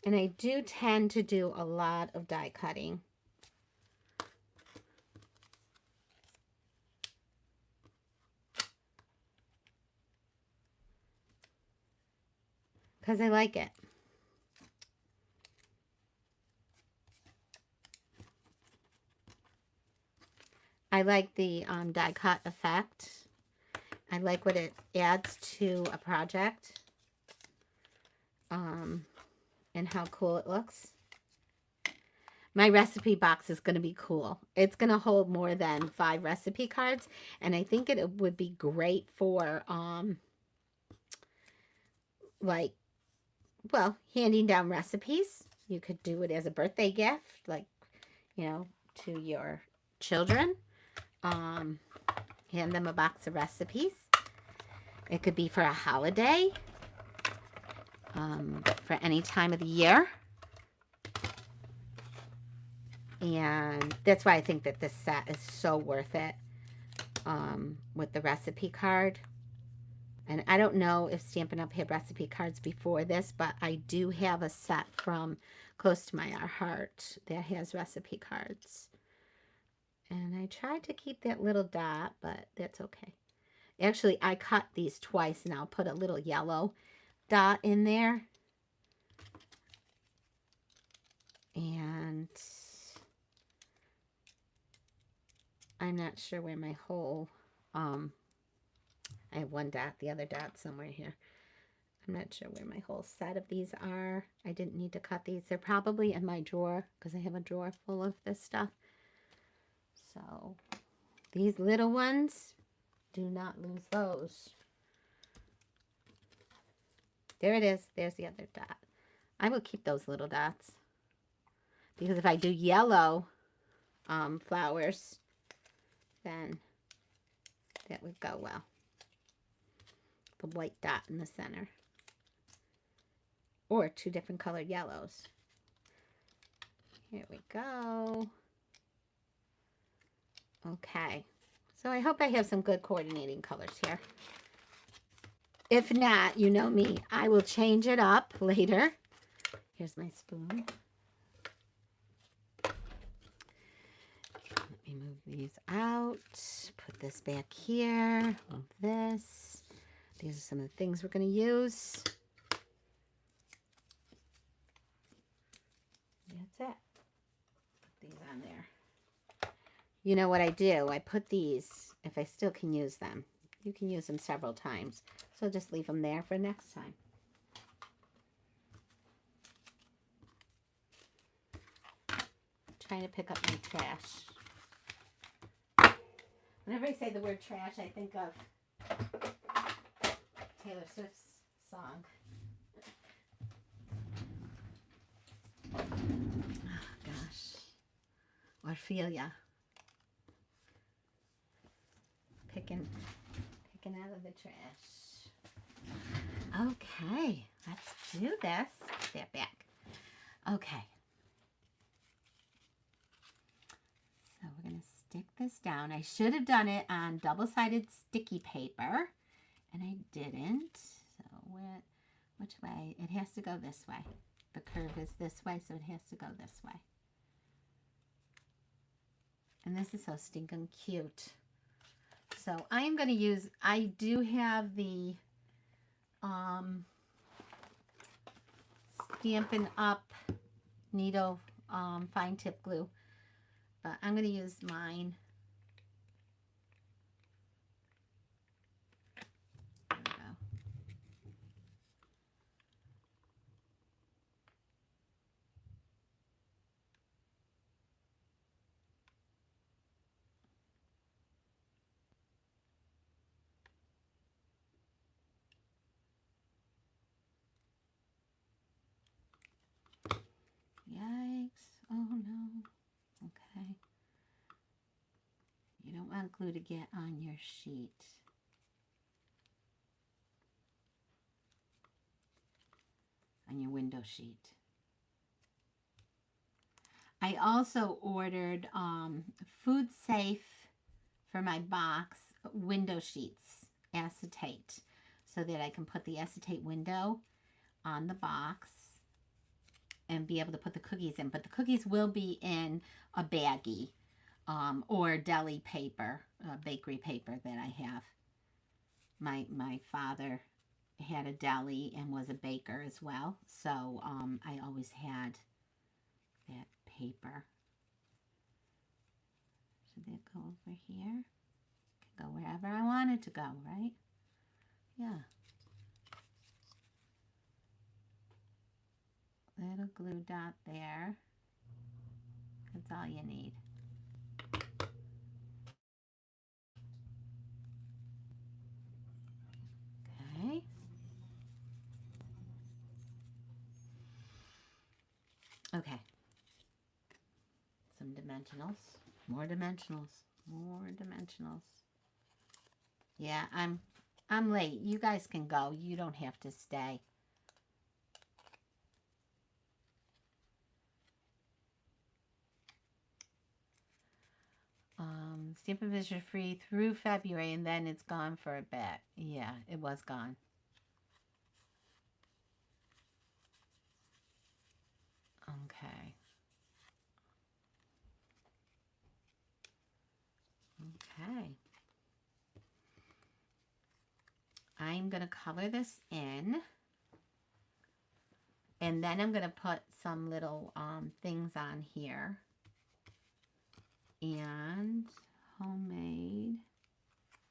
And I do tend to do a lot of die cutting. Because I like it. I like the die cut effect. I like what it adds to a project. And how cool it looks. My recipe box is going to be cool. It's going to hold more than 5 recipe cards. And I think it would be great for, like, well, handing down recipes. You could do it as a birthday gift, like, you know, to your children. Hand them a box of recipes. It could be for a holiday. For any time of the year. And that's why I think that this set is so worth it, with the recipe card. And I don't know if Stampin' Up! Had recipe cards before this, but I do have a set from Close to My Heart that has recipe cards. And I tried to keep that little dot, but that's okay. Actually, I cut these twice, and I'll put a little yellow dot in there. And I'm not sure where my whole, I have one dot, the other dot somewhere here. I'm not sure where my whole set of these are. I didn't need to cut these. They're probably in my drawer because I have a drawer full of this stuff. So these little ones, do not lose those. There it is. There's the other dot. I will keep those little dots because if I do yellow flowers, then that would go well. The white dot in the center. Or 2 different colored yellows. Here we go. Okay. So I hope I have some good coordinating colors here. If not, you know me, I will change it up later. Here's my spoon. Let me move these out. Put this back here. Move this. These are some of the things we're going to use. That's it. Put these on there. You know what I do? I put these, if I still can use them. You can use them several times. So just leave them there for next time. I'm trying to pick up my trash. Whenever I say the word trash, I think of Taylor Swift's song. Oh, gosh. Orphelia. Picking out of the trash. Okay, let's do this. Put that back. Okay. So we're going to stick this down. I should have done it on double-sided sticky paper, and I didn't. So which way? It has to go this way. The curve is this way, so it has to go this way. And this is so stinking cute. So I am going to use, I do have the Stampin' Up needle fine tip glue, but I'm going to use mine. There we go. Yikes. Oh no. Okay. You don't want glue to get on your sheet. On your window sheet. I also ordered food safe for my box window sheets, acetate, so that I can put the acetate window on the box and be able to put the cookies in. But the cookies will be in a baggie or deli paper, bakery paper that I have. My father had a deli and was a baker as well, so I always had that paper. Should that go over here? Can go wherever I want it to go, right? Yeah. Little glue dot there. That's all you need. Okay. Okay. Some dimensionals. More dimensionals. More dimensionals. Yeah, I'm late. You guys can go. You don't have to stay. Stampin' Vision free through February, and then it's gone for a bit. Yeah, it was gone. Okay. Okay. I'm going to color this in. And then I'm going to put some little things on here. And homemade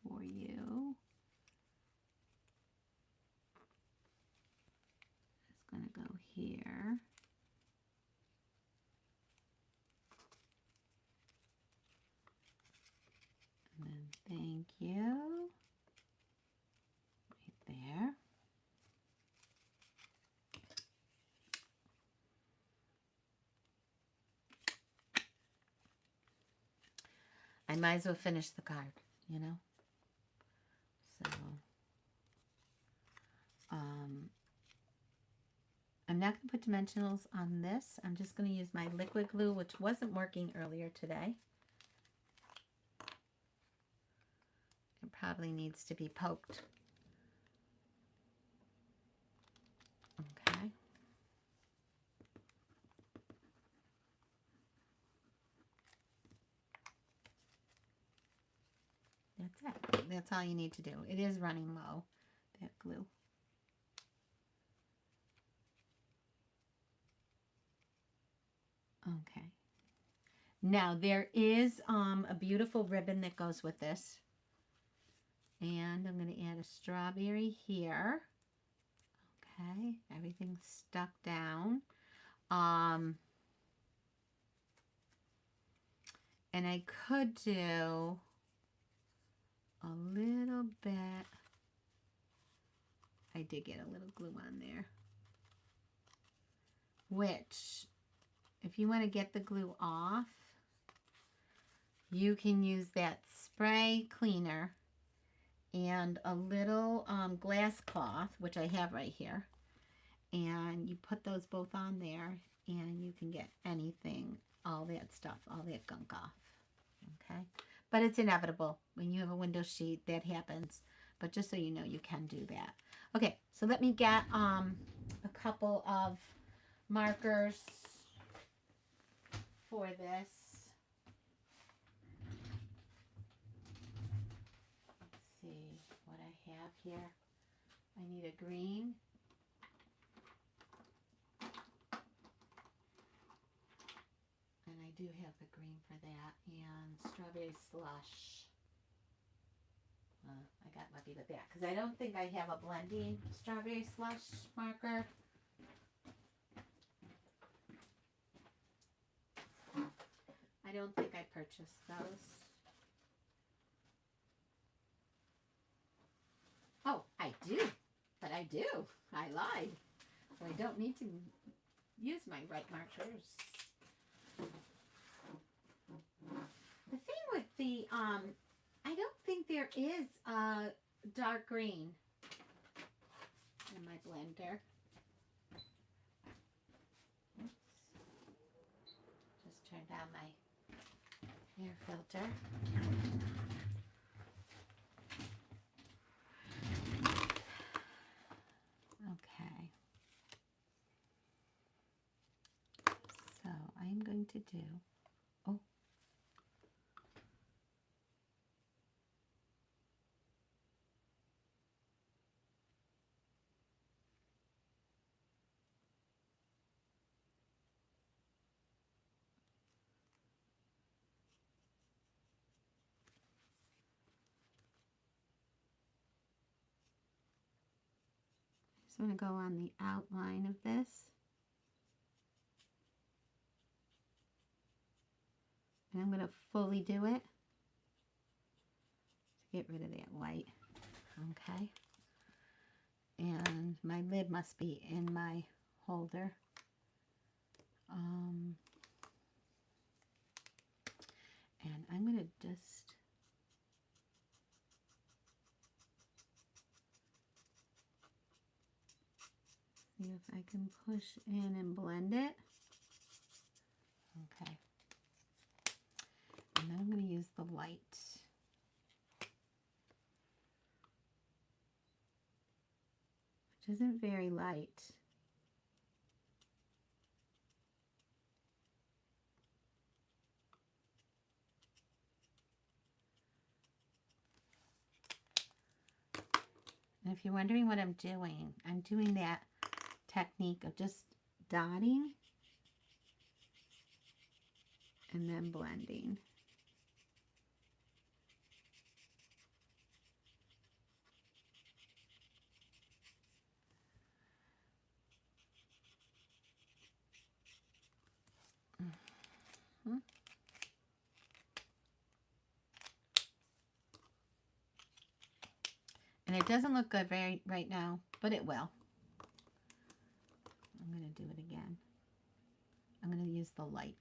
for you. It's going to go here. And then thank you. Right there. I might as well finish the card, you know? So, I'm not going to put dimensionals on this. I'm just going to use my liquid glue, which wasn't working earlier today. It probably needs to be poked. Okay. That's it. That's all you need to do. It is running low, that glue. Okay. Now there is a beautiful ribbon that goes with this. And I'm going to add a strawberry here. Okay, everything's stuck down. And I could do a little bit. I did get a little glue on there. Which, if you want to get the glue off, you can use that spray cleaner and a little glass cloth, which I have right here. And you put those both on there and you can get anything, all that stuff, all that gunk off. Okay? But it's inevitable. When you have a window sheet, that happens. But just so you know, you can do that. Okay, so let me get a couple of markers for this. here. I need a green. And I do have the green for that. And strawberry slush. I got lucky with that because I don't think I have a blending strawberry slush marker. I don't think I purchased those. Oh, I do. But I do. I lied. So I don't need to use my white markers. The thing with the, I don't think there is a dark green in my blender. Oops. Just turned down my air filter. Okay. So I'm going to do, oh. So I'm going to go on the outline of this. And I'm going to fully do it to get rid of that white. Okay. And my lid must be in my holder. And I'm going to just see if I can push in and blend it. Okay. And then I'm going to use the light. Which isn't very light. And if you're wondering what I'm doing that technique of just dotting and then blending. And it doesn't look good right now, but it will. I'm going to do it again. I'm going to use the light.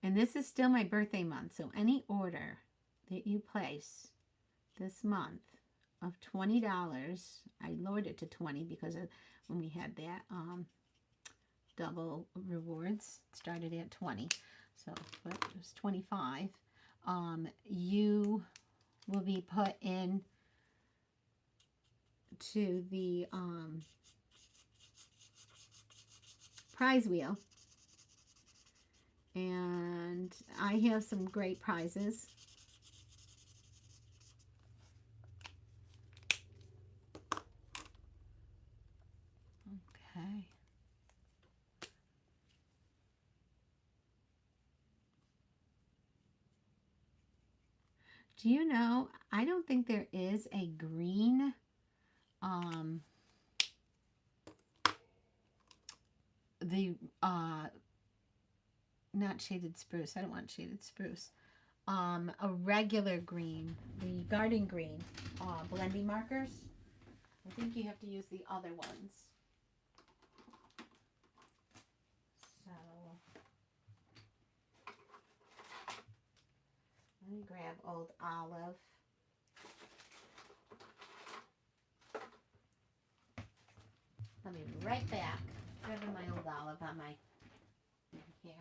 And this is still my birthday month, so any order that you place this month of $20, I lowered it to 20 because of when we had that double rewards, started at 20, so but it was 25. You will be put in to the prize wheel. And I have some great prizes. Okay. Do you know, I don't think there is a green not shaded spruce. I don't want shaded spruce. A regular green, the garden green blending markers. I think you have to use the other ones. So let me grab Old Olive. I'll be right back. Grabbing my Old Olive on my here.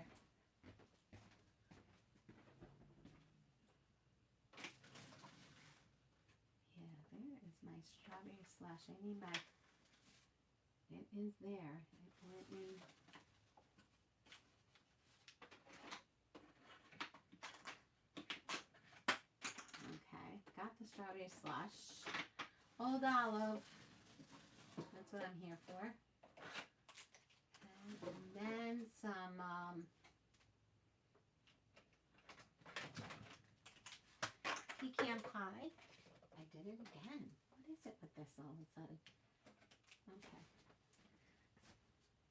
Yeah, there is my strawberry slush? I need my, it is there. It went in. Okay, got the strawberry slush. Old Olive. That's what I'm here for. Okay, and then some pecan pie. I did it again. What is it with this all of a sudden? Okay.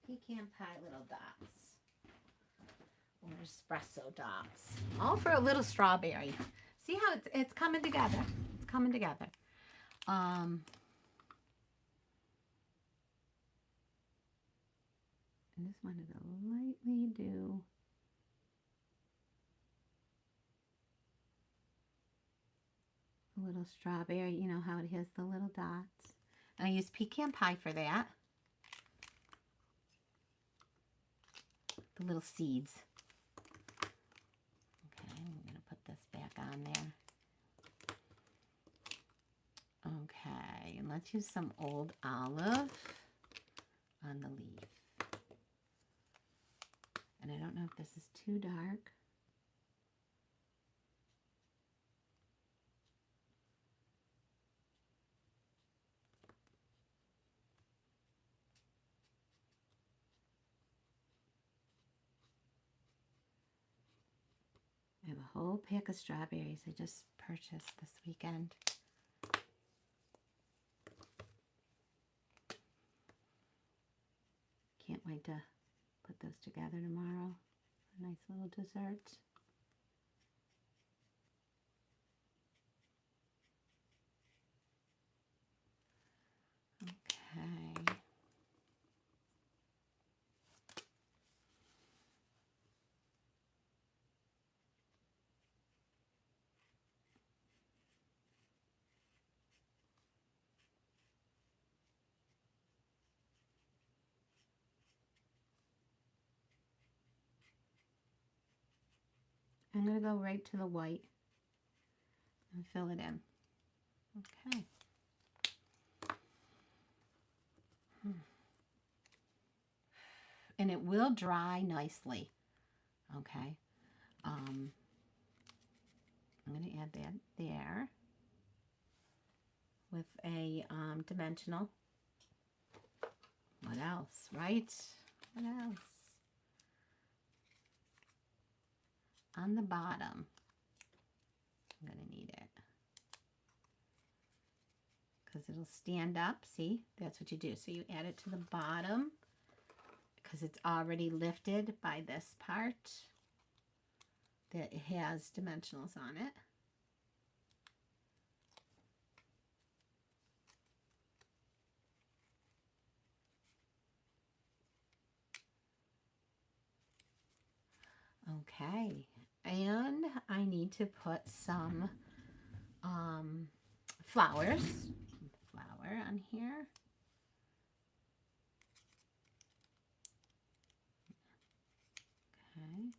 Pecan pie little dots. Or espresso dots. All for a little strawberry. See how it's coming together. It's coming together. And just wanted to lightly do a little strawberry. You know how it has the little dots. And I use pecan pie for that. The little seeds. Okay, I'm going to put this back on there. Okay, and let's use some Old Olive on the leaf. And I don't know if this is too dark. I have a whole pack of strawberries I just purchased this weekend. Can't wait to put those together tomorrow. A nice little dessert. Okay. I'm going to go right to the white and fill it in. Okay. And it will dry nicely. Okay. I'm going to add that there with a dimensional. What else, right? What else? On the bottom, I'm going to need it. Because it'll stand up, see? That's what you do. So you add it to the bottom because it's already lifted by this part that has dimensionals on it. Okay, and I need to put some flower on here. Okay.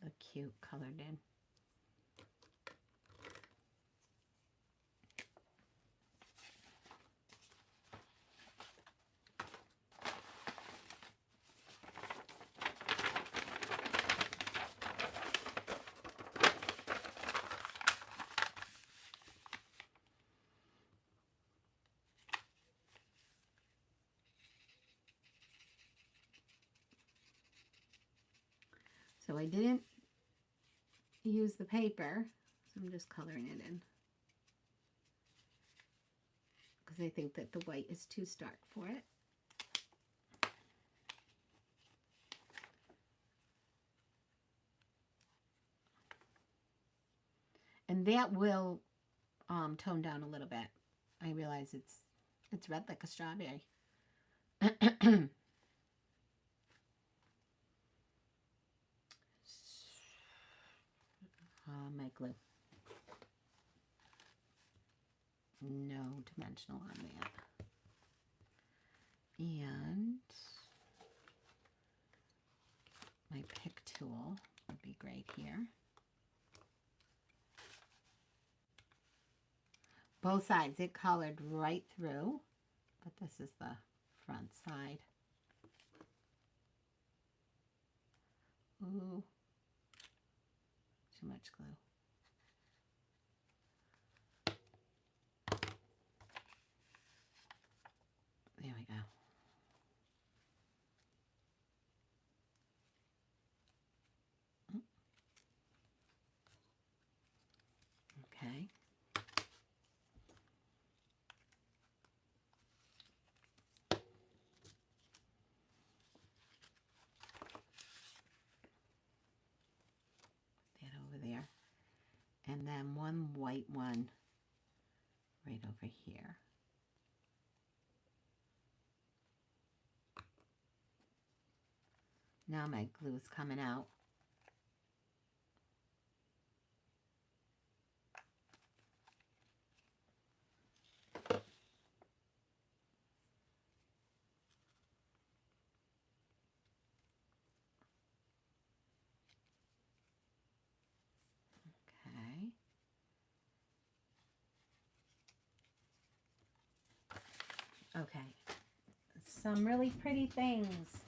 The cute colored in. So I didn't use the paper, so I'm just coloring it in. Because I think that the white is too stark for it. And that will tone down a little bit. I realize it's red like a strawberry. My glue. no dimensional on that. And my pick tool would be great here. Both sides, it colored right through, but this is the front side. Ooh, too much glue. There we go. Okay. Put that over there. And then one white one right over here. Now my glue is coming out. Okay. Okay. Some really pretty things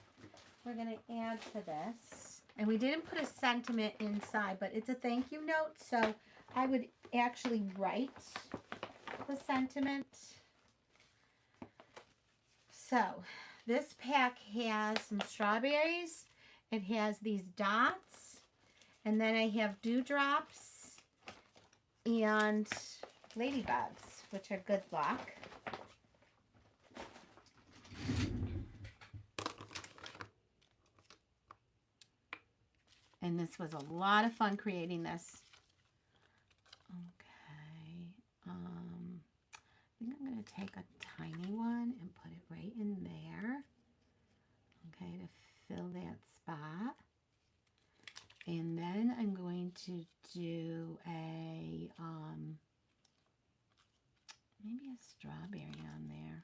we're going to add to this. And we didn't put a sentiment inside, but it's a thank you note, so I would actually write the sentiment. So this pack has some strawberries. It has these dots, and then I have dewdrops and ladybugs, which are good luck. And this was a lot of fun creating this. Okay. I think I'm going to take a tiny one and put it right in there. Okay, to fill that spot. And then I'm going to do a, maybe a strawberry on there.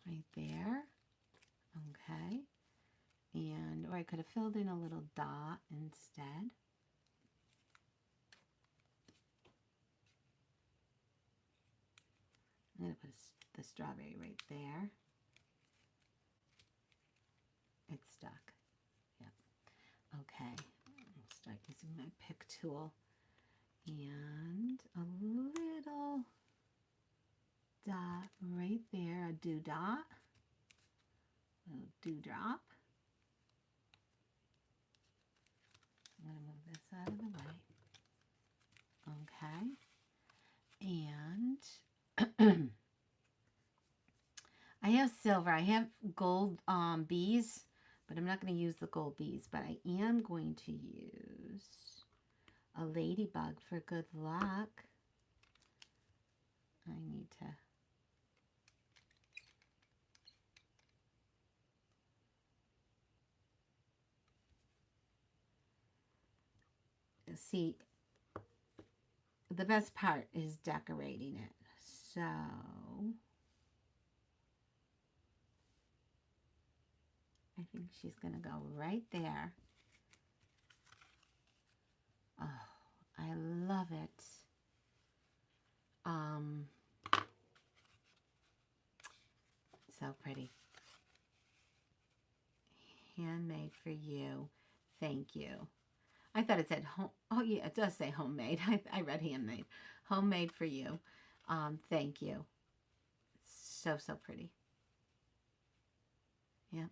Right there. Okay. And, or I could have filled in a little dot instead. I'm going to put the strawberry right there. It's stuck. Yep. Okay. I'll start using my pick tool. And a little dot right there, a dewdrop. Little dewdrop. I'm going to move this out of the way. Okay. And I have silver. I have gold bees, but I'm not going to use the gold bees. But I am going to use a ladybug for good luck. I need to... See, the best part is decorating it. So I think she's going to go right there. Oh, I love it. So pretty. Handmade for you. Thank you. I thought it said home. Oh, yeah, it does say homemade. I read handmade. Homemade for you. Thank you. So, so pretty. Yeah.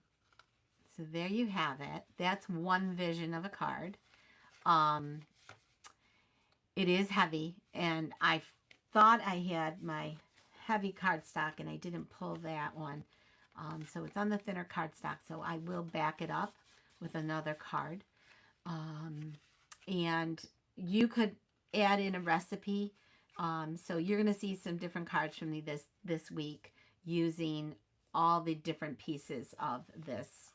So there you have it. That's one vision of a card. It is heavy, and I thought I had my heavy cardstock, and I didn't pull that one. So it's on the thinner cardstock, so I will back it up with another card. And you could add in a recipe. So you're going to see some different cards from me this week using all the different pieces of this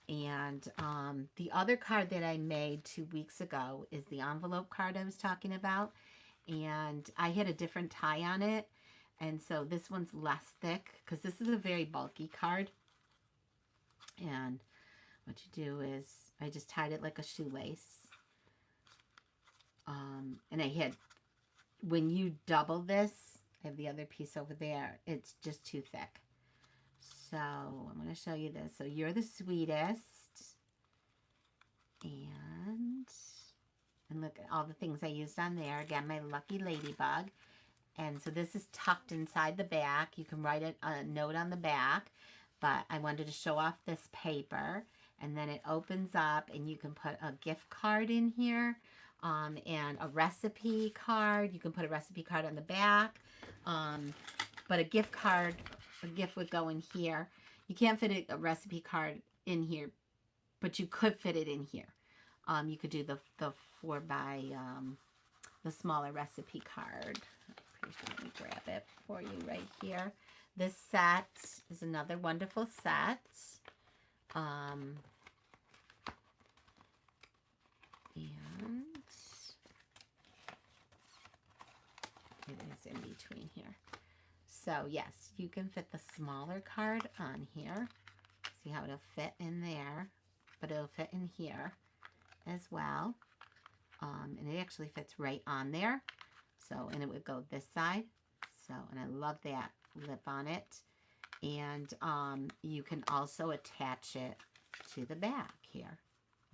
And the other card that I made 2 weeks ago is the envelope card I was talking about. And I had a different tie on it. And so this one's less thick because this is a very bulky card. And what you do is I just tied it like a shoelace. And I had, when you double this, I have the other piece over there. It's just too thick. So I'm going to show you this. So you're the sweetest. And look at all the things I used on there. Again, my lucky ladybug. And so this is tucked inside the back. You can write a note on the back. But I wanted to show off this paper. And then it opens up and you can put a gift card in here. And a recipe card. You can put a recipe card on the back. But a gift would go in here. You can't fit a recipe card in here, but you could fit it in here. You could do the 4 by the smaller recipe card. Let me grab it for you right here. This set is another wonderful set. And it is in between here. So yes, you can fit the smaller card on here. See how it'll fit in there, but it'll fit in here as well. And it actually fits right on there. So, and it would go this side. So, and I love that lip on it. And you can also attach it to the back here.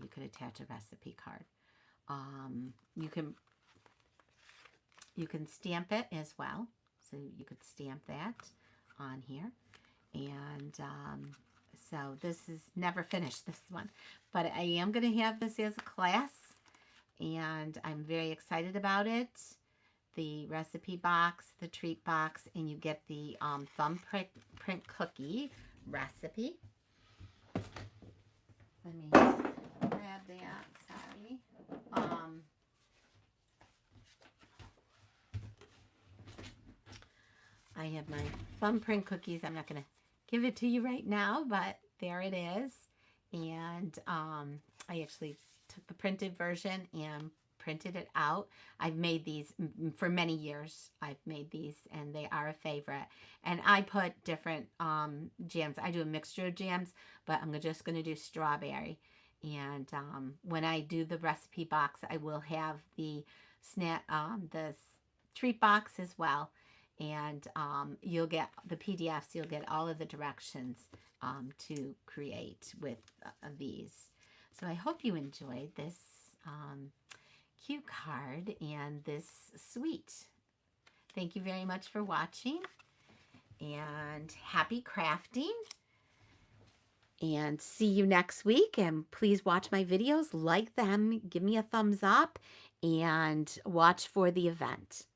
You could attach a recipe card. You can stamp it as well. So you could stamp that on here. And so this is never finished, this one. But I am going to have this as a class. And I'm very excited about it. The recipe box, the treat box, and you get the thumbprint cookie recipe. Let me grab that, sorry. I have my thumbprint cookies. I'm not going to give it to you right now, but there it is. And I actually took the printed version and printed it out. I've made these for many years. I've made these and they are a favorite. And I put different jams. I do a mixture of jams, but I'm just going to do strawberry. And when I do the recipe box, I will have the treat box as well. And you'll get the PDFs. You'll get all of the directions to create with these. So I hope you enjoyed this cute card and this suite. Thank you very much for watching. And happy crafting. And see you next week. And please watch my videos, like them, give me a thumbs up, and watch for the event.